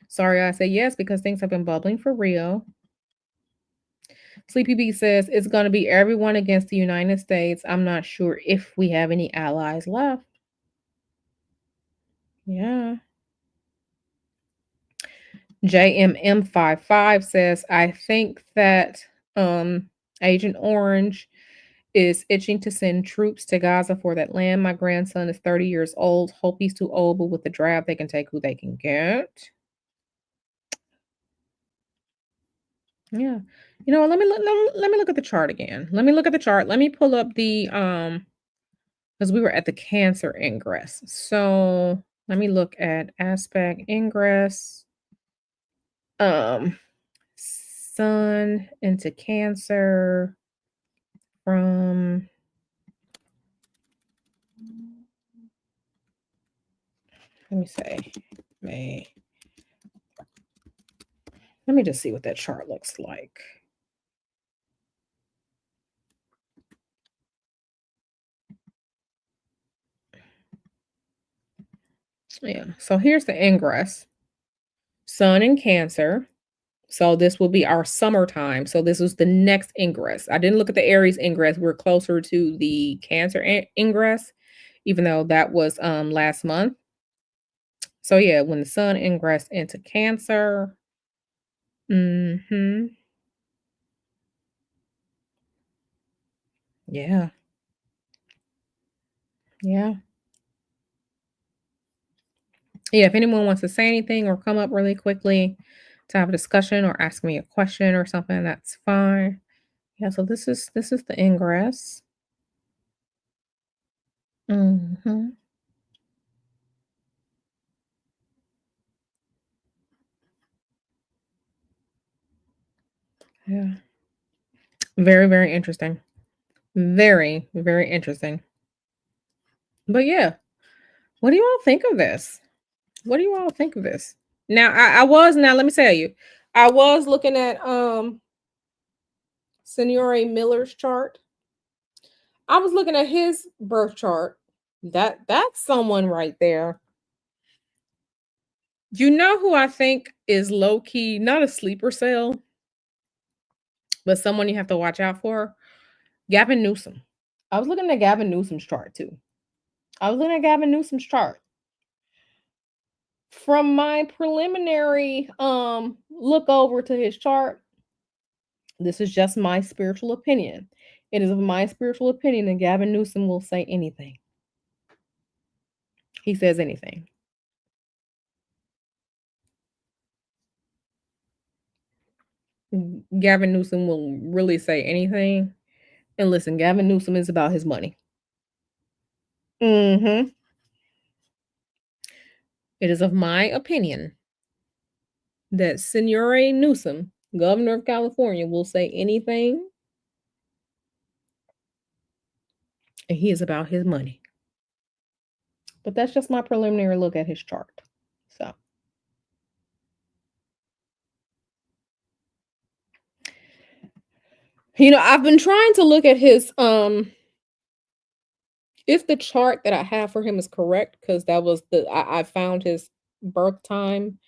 [SPEAKER 1] Sorry, I say yes because things have been bubbling for real. Sleepy B says, it's going to be everyone against the United States. I'm not sure if we have any allies left. Yeah. JMM55 says, I think that Agent Orange is itching to send troops to Gaza for that land. My grandson is 30 years old. Hope he's too old, but with the draft, they can take who they can get. Yeah. You know what? Let me look at the chart again. Let me look at the chart. Let me pull up the because we were at the Cancer ingress. So let me look at aspect ingress. Sun into Cancer from let me say May. Let me just see what that chart looks like. Yeah. So here's the ingress. Sun in Cancer. So this will be our summertime. So this was the next ingress. I didn't look at the Aries ingress. We're closer to the Cancer ingress, even though that was last month. So yeah, when the sun ingressed into Cancer. Mm-hmm. Yeah. Yeah. Yeah, if anyone wants to say anything or come up really quickly to have a discussion or ask me a question or something, that's fine. Yeah, so this is the ingress. Mhm. Yeah. Very, very interesting. Very, very interesting. But yeah, What do you all think of this? What do you all think of this? Now let me tell you, I was looking at Signore Miller's chart. I was looking at his birth chart. That's someone right there. You know who I think is low key, not a sleeper cell, but someone you have to watch out for? Gavin Newsom. I was looking at Gavin Newsom's chart too. I was looking at Gavin Newsom's chart. From my preliminary look over to his chart, this is just my spiritual opinion. It is of my spiritual opinion that Gavin Newsom will say anything. He says anything. Gavin Newsom will really say anything. And listen, Gavin Newsom is about his money. Mhm. It is of my opinion that Signore Newsom, governor of California, will say anything, and he is about his money. But that's just my preliminary look at his chart. So, I've been trying to look at his if the chart that I have for him is correct, because that was I found his birth time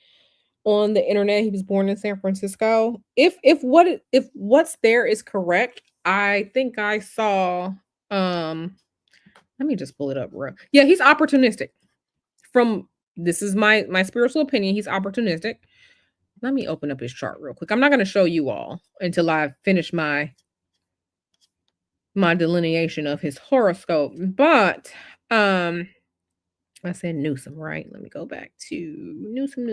[SPEAKER 1] on the internet. He was born in San Francisco. If what's there is correct, I think I saw let me just pull it up real. Yeah, he's opportunistic. From This is my spiritual opinion, he's opportunistic. Let me open up his chart real quick. I'm not going to show you all until I finish my delineation of his horoscope, but I said Newsom, right? Let me go back to Newsom.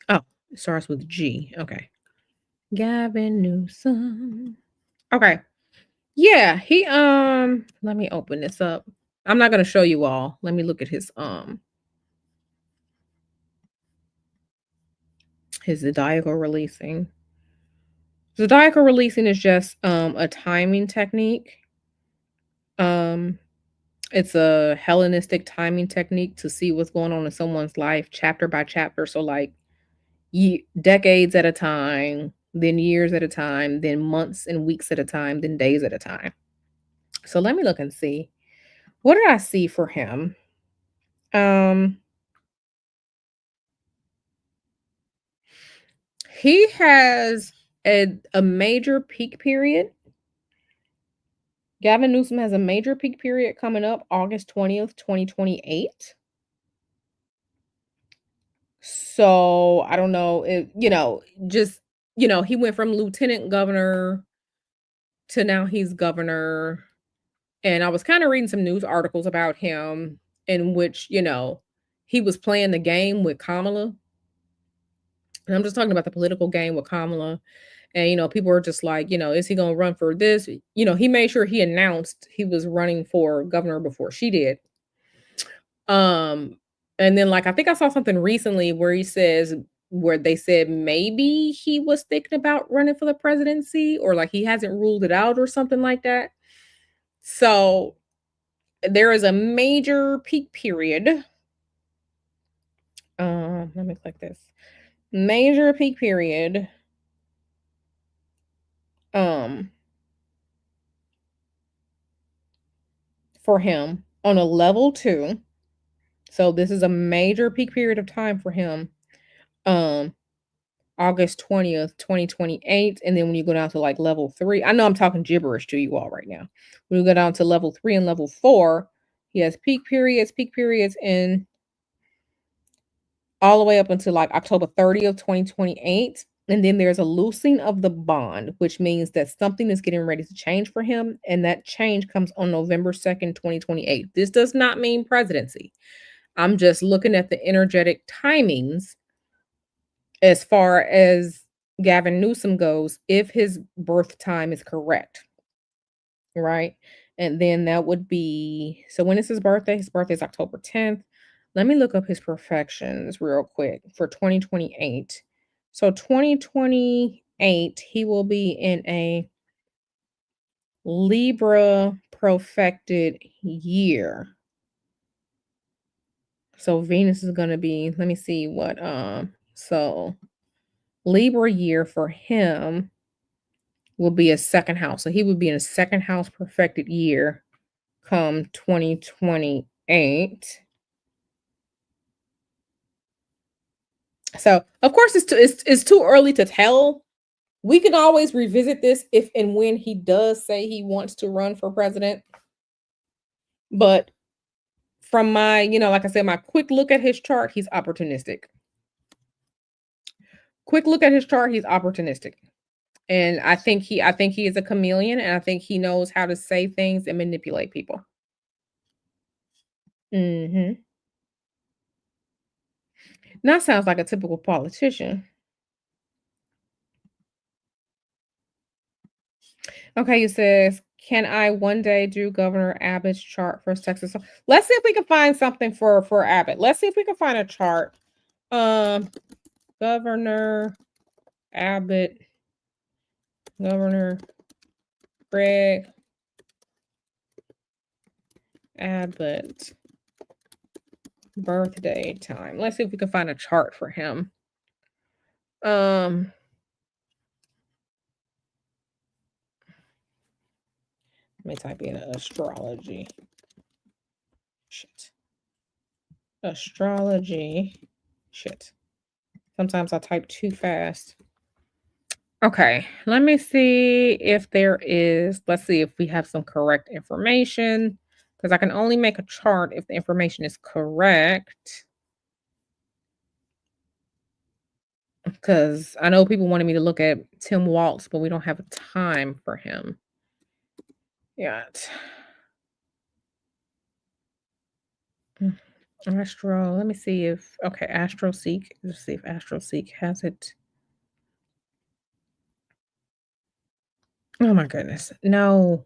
[SPEAKER 1] Oh, it starts with G. Okay. Gavin Newsom. Okay. Yeah, he let me open this up. I'm not gonna show you all. Let me look at his zodiacal releasing. Zodiacal releasing is just a timing technique. Um it's a Hellenistic timing technique to see what's going on in someone's life chapter by chapter. So like decades at a time, then years at a time, then months and weeks at a time, then days at a time. So let me look and see. What did I see for him? Um, he has a major peak period. Gavin Newsom has a major peak period coming up August 20th, 2028. So I don't know if, just, he went from lieutenant governor to now he's governor. And I was kind of reading some news articles about him in which, he was playing the game with Kamala. And I'm just talking about the political game with Kamala. And, people were just like, is he going to run for this? He made sure he announced he was running for governor before she did. Um, and then like I think I saw something recently where they said maybe he was thinking about running for the presidency, or like he hasn't ruled it out or something like that. So there is a major peak period. Let me click this. Major peak period. Um, for him on a level 2. So this is a major peak period of time for him. Um, August 20th, 2028. And then when you go down to like level 3, I know I'm talking gibberish to you all right now. When you go down to level 3 and level 4, he has peak periods, and all the way up until like October 30th, 2028. And then there's a loosing of the bond, which means that something is getting ready to change for him. And that change comes on November 2nd, 2028. This does not mean presidency. I'm just looking at the energetic timings as far as Gavin Newsom goes, if his birth time is correct, right? And then that would be, so when is his birthday? His birthday is October 10th. Let me look up his perfections real quick for 2028. So 2028, he will be in a Libra perfected year. So Venus is going to be, let me see what, so Libra year for him will be a second house. So he would be in a second house perfected year come 2028. So, of course, it's too early to tell. We can always revisit this if and when he does say he wants to run for president. But from my, like I said, my quick look at his chart, he's opportunistic. Quick look at his chart, he's opportunistic. And I think he is a chameleon, and I think he knows how to say things and manipulate people. Mhm. That sounds like a typical politician. Okay, it says, "Can I one day do Governor Abbott's chart for Texas?" So let's see if we can find something for Abbott. Let's see if we can find a chart. Um, Governor Abbott, Governor Greg Abbott birthday time. Let's see if we can find a chart for him. Um, Let me type in astrology. Shit. Astrology. Shit. Sometimes I type too fast. Okay, let me see if there is, let's see if we have some correct information, because I can only make a chart if the information is correct. Because I know people wanted me to look at Tim Waltz, but we don't have a time for him yet. Mm, Astro, let me see if, okay, AstroSeek. Let's see if AstroSeek has it. Oh my goodness. No.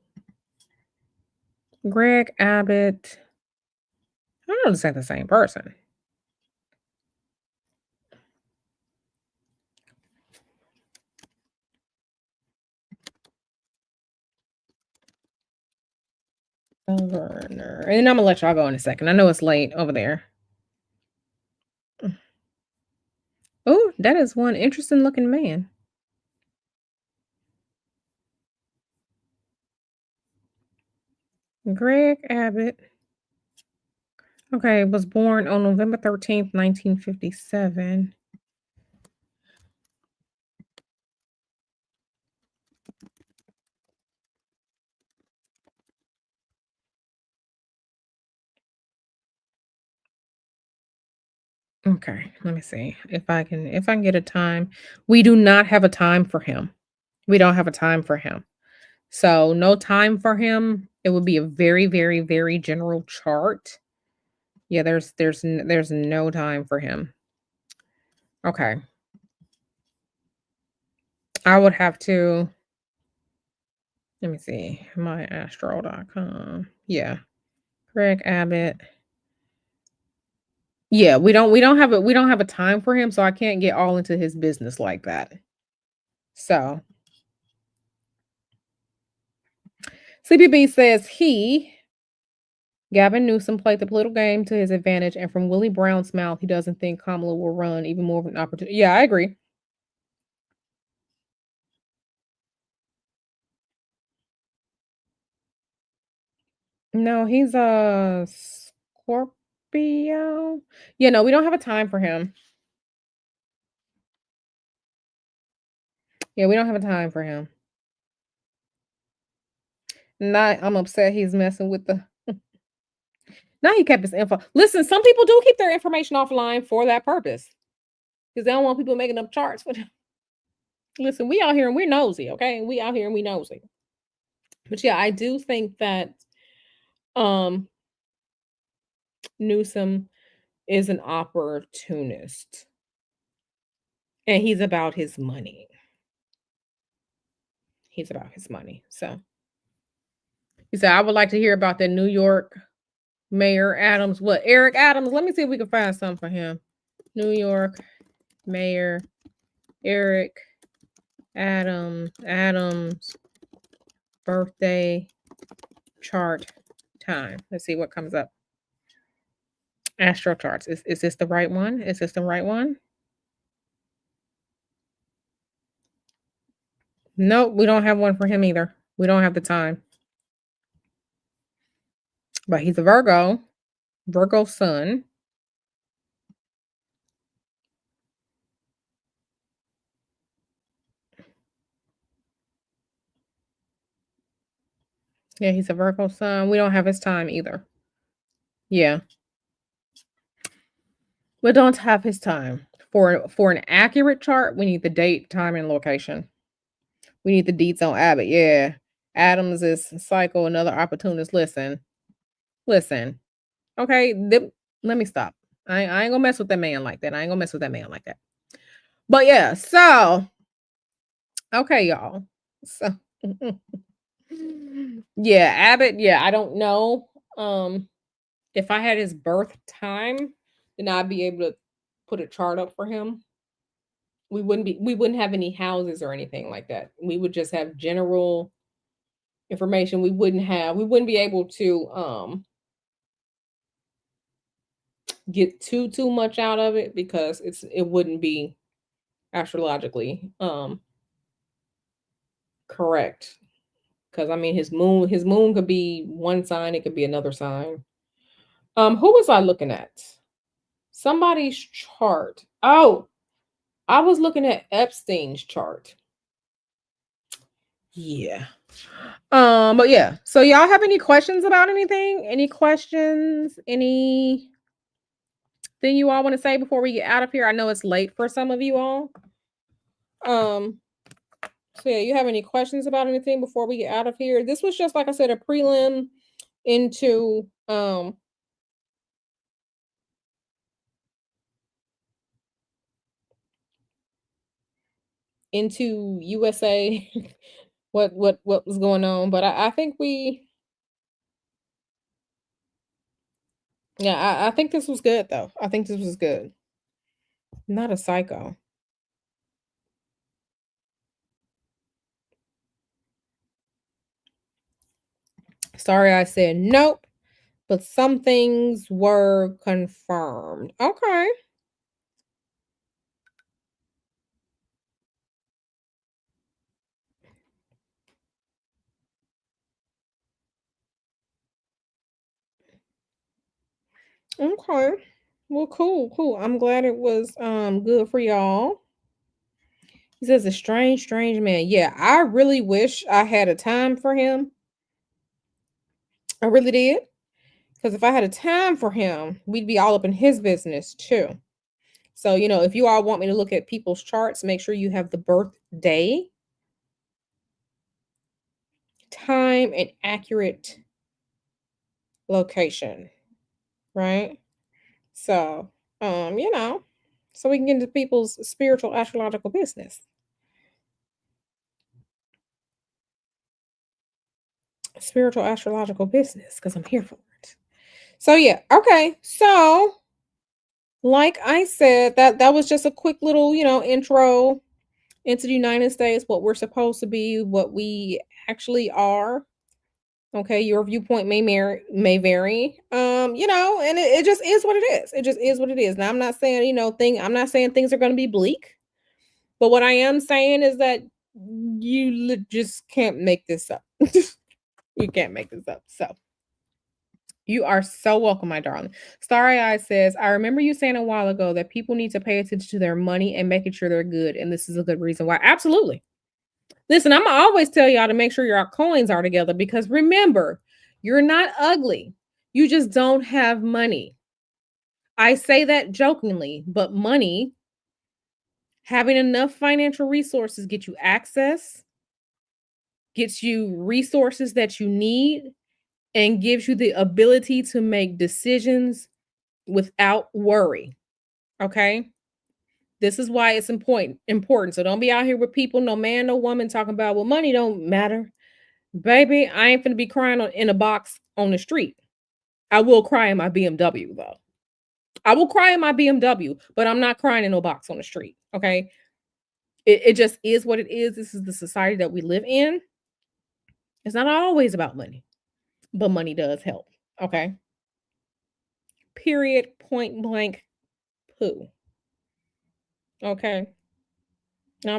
[SPEAKER 1] Greg Abbott. I don't know if it's the same person. Governor. And then I'm gonna let y'all go in a second. I know it's late over there. Oh, that is one interesting looking man. Greg Abbott. Okay, was born on November 13th, 1957. Okay, let me see if I can get a time. We do not have a time for him. We don't have a time for him. So no time for him. It would be a very, very, very general chart. Yeah, there's no time for him. Okay. I would have to, let me see, myastro.com. Yeah. Greg Abbott. Yeah, we don't have a time for him, so I can't get all into his business like that. So CBB says Gavin Newsom played the political game to his advantage, and from Willie Brown's mouth, he doesn't think Kamala will run even more of an opportunity. Yeah, I agree. No, he's a Scorpio. Yeah, no, we don't have a time for him. Yeah, we don't have a time for him. Not, I'm upset he's messing with the. Now he kept his info. Listen, some people do keep their information offline for that purpose because they don't want people making up charts for them. Listen, we out here and we're nosy, okay? We out here and we nosy. But yeah, I do think that um Newsom is an opportunist and he's about his money. He's about his money. So he said, I would like to hear about the New York Mayor Adams. What, Eric Adams? Let me see if we can find something for him. New York Mayor Eric Adams birthday chart time. Let's see what comes up. Astro charts. Is this the right one? Is this the right one? Nope, we don't have one for him either. We don't have the time. But he's a Virgo, Virgo sun. Yeah, he's a Virgo sun. We don't have his time either. Yeah, we don't have his time. For an accurate chart, we need the date, time, and location. We need the deets on Abbott. Yeah. Adams is cycle, another opportunist. Listen. Okay, let me stop. I ain't gonna mess with that man like that. I ain't gonna mess with that man like that. But yeah, so okay, y'all. So yeah, Abbott, yeah, I don't know. If I had his birth time, then I'd be able to put a chart up for him. We wouldn't have any houses or anything like that. We would just have general information. We wouldn't be able to get too much out of it because it wouldn't be astrologically correct. Because I mean his moon could be one sign, it could be another sign. Who was I looking at? Somebody's chart. Oh, I was looking at Epstein's chart. Yeah. But yeah. So y'all have any questions about anything? Any questions? Anything you all want to say before we get out of here? I know it's late for some of you all. Um, so yeah, you have any questions about anything before we get out of here? This was just like I said, a prelim into USA, what was going on. But I think I think this was good though. I think this was good. Not a psycho. Sorry, I said nope, but some things were confirmed. Okay. Okay. Well, cool. I'm glad it was good for y'all. He says a strange man. Yeah, I really wish I had a time for him. I really did. Because if I had a time for him, we'd be all up in his business too. So, if you all want me to look at people's charts, make sure you have the birthday, time, and accurate location, right? So, so we can get into people's spiritual astrological business. Spiritual astrological business, because I'm here for it. So yeah, okay. So, like I said, that was just a quick little, intro into the United States, what we're supposed to be, what we actually are. Okay, your viewpoint may vary. And it just is what it is. It just is what it is. Now I'm not saying, I'm not saying things are gonna be bleak, but what I am saying is that just can't make this up. You can't make this up. So you are so welcome, my darling. Starry Eye says, I remember you saying a while ago that people need to pay attention to their money and making sure they're good. And this is a good reason why. Absolutely. Listen, I'm always tell y'all to make sure your coins are together because remember, you're not ugly. You just don't have money. I say that jokingly, but money, having enough financial resources gets you access, gets you resources that you need, and gives you the ability to make decisions without worry. Okay? This is why it's important. So don't be out here with people, no man, no woman talking about, well, money don't matter. Baby, I ain't finna be crying in a box on the street. I will cry in my BMW though. I will cry in my BMW, but I'm not crying in no box on the street. Okay. It just is what it is. This is the society that we live in. It's not always about money. but money does help. Okay. Period. Point blank. Poo. Okay. You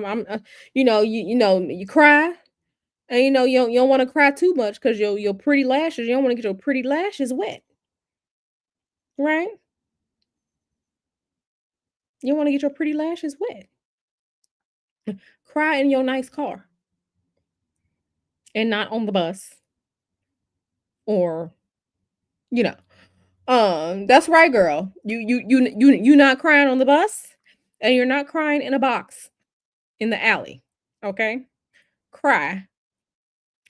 [SPEAKER 1] cry, and you don't want to cry too much because your pretty lashes. You don't want to get your pretty lashes wet, right? You want to get your pretty lashes wet. Cry in your nice car and not on the bus or you know. That's right, girl. You not crying on the bus, and you're not crying in a box in the alley. Okay, cry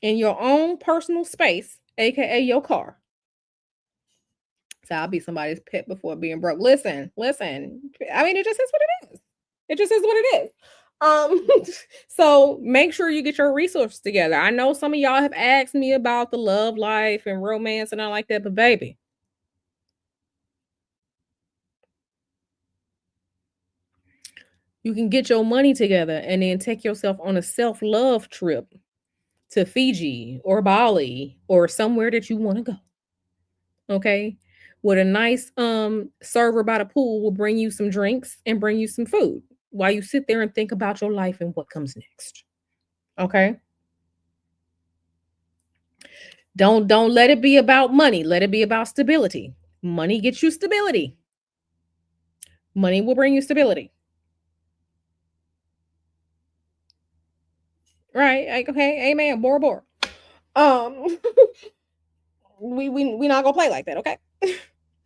[SPEAKER 1] in your own personal space, aka your car. So I'll be somebody's pet before being broke. Listen, listen. I mean, it just is what it is. It just is what it is. Um, so make sure you get your resources together. I know some of y'all have asked me about the love life and romance and all like that, but baby, you can get your money together and then take yourself on a self-love trip to Fiji or Bali or somewhere that you want to go. Okay. With a nice server by the pool will bring you some drinks and bring you some food while you sit there and think about your life and what comes next. Okay. Don't let it be about money. Let it be about stability. Money gets you stability. Money will bring you stability. Right. Like, okay, amen. Bora bora. Um we not gonna play like that, okay?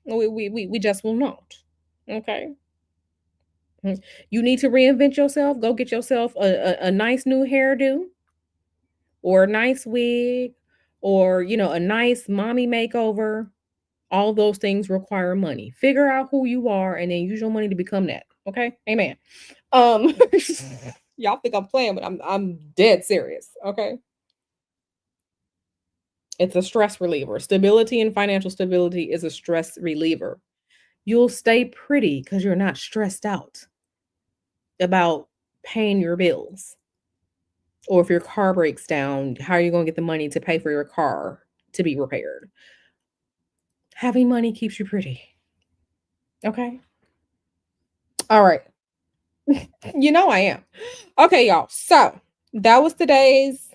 [SPEAKER 1] We just will not. Okay. You need to reinvent yourself. Go get yourself a nice new hairdo or a nice wig or a nice mommy makeover. All those things require money. Figure out who you are and then use your money to become that. Okay? Amen. Um y'all think I'm playing, but I'm dead serious. Okay? It's a stress reliever. Stability and financial stability is a stress reliever. You'll stay pretty because you're not stressed out about paying your bills. Or if your car breaks down, how are you going to get the money to pay for your car to be repaired? Having money keeps you pretty. Okay. All right. You know I am. Okay, y'all. So that was today's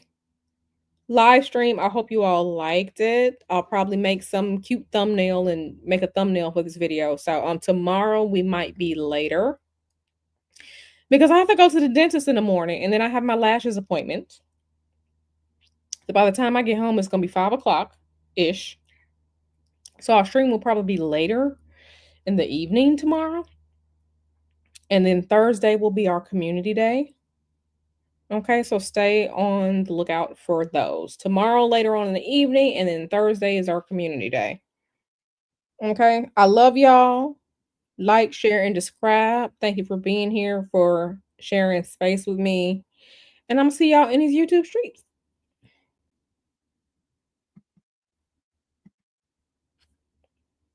[SPEAKER 1] live stream. I hope you all liked it. I'll probably make some cute thumbnail and make a thumbnail for this video. So tomorrow we might be later because I have to go to the dentist in the morning and then I have my lashes appointment. So by the time I get home, it's gonna be 5 o'clock ish. So our stream will probably be later in the evening tomorrow. And then Thursday will be our community day. Okay, so stay on the lookout for those. Tomorrow, later on in the evening, and then Thursday is our community day. Okay, I love y'all. Like, share, and subscribe. Thank you for being here, for sharing space with me. And I'm gonna see y'all in these YouTube streets.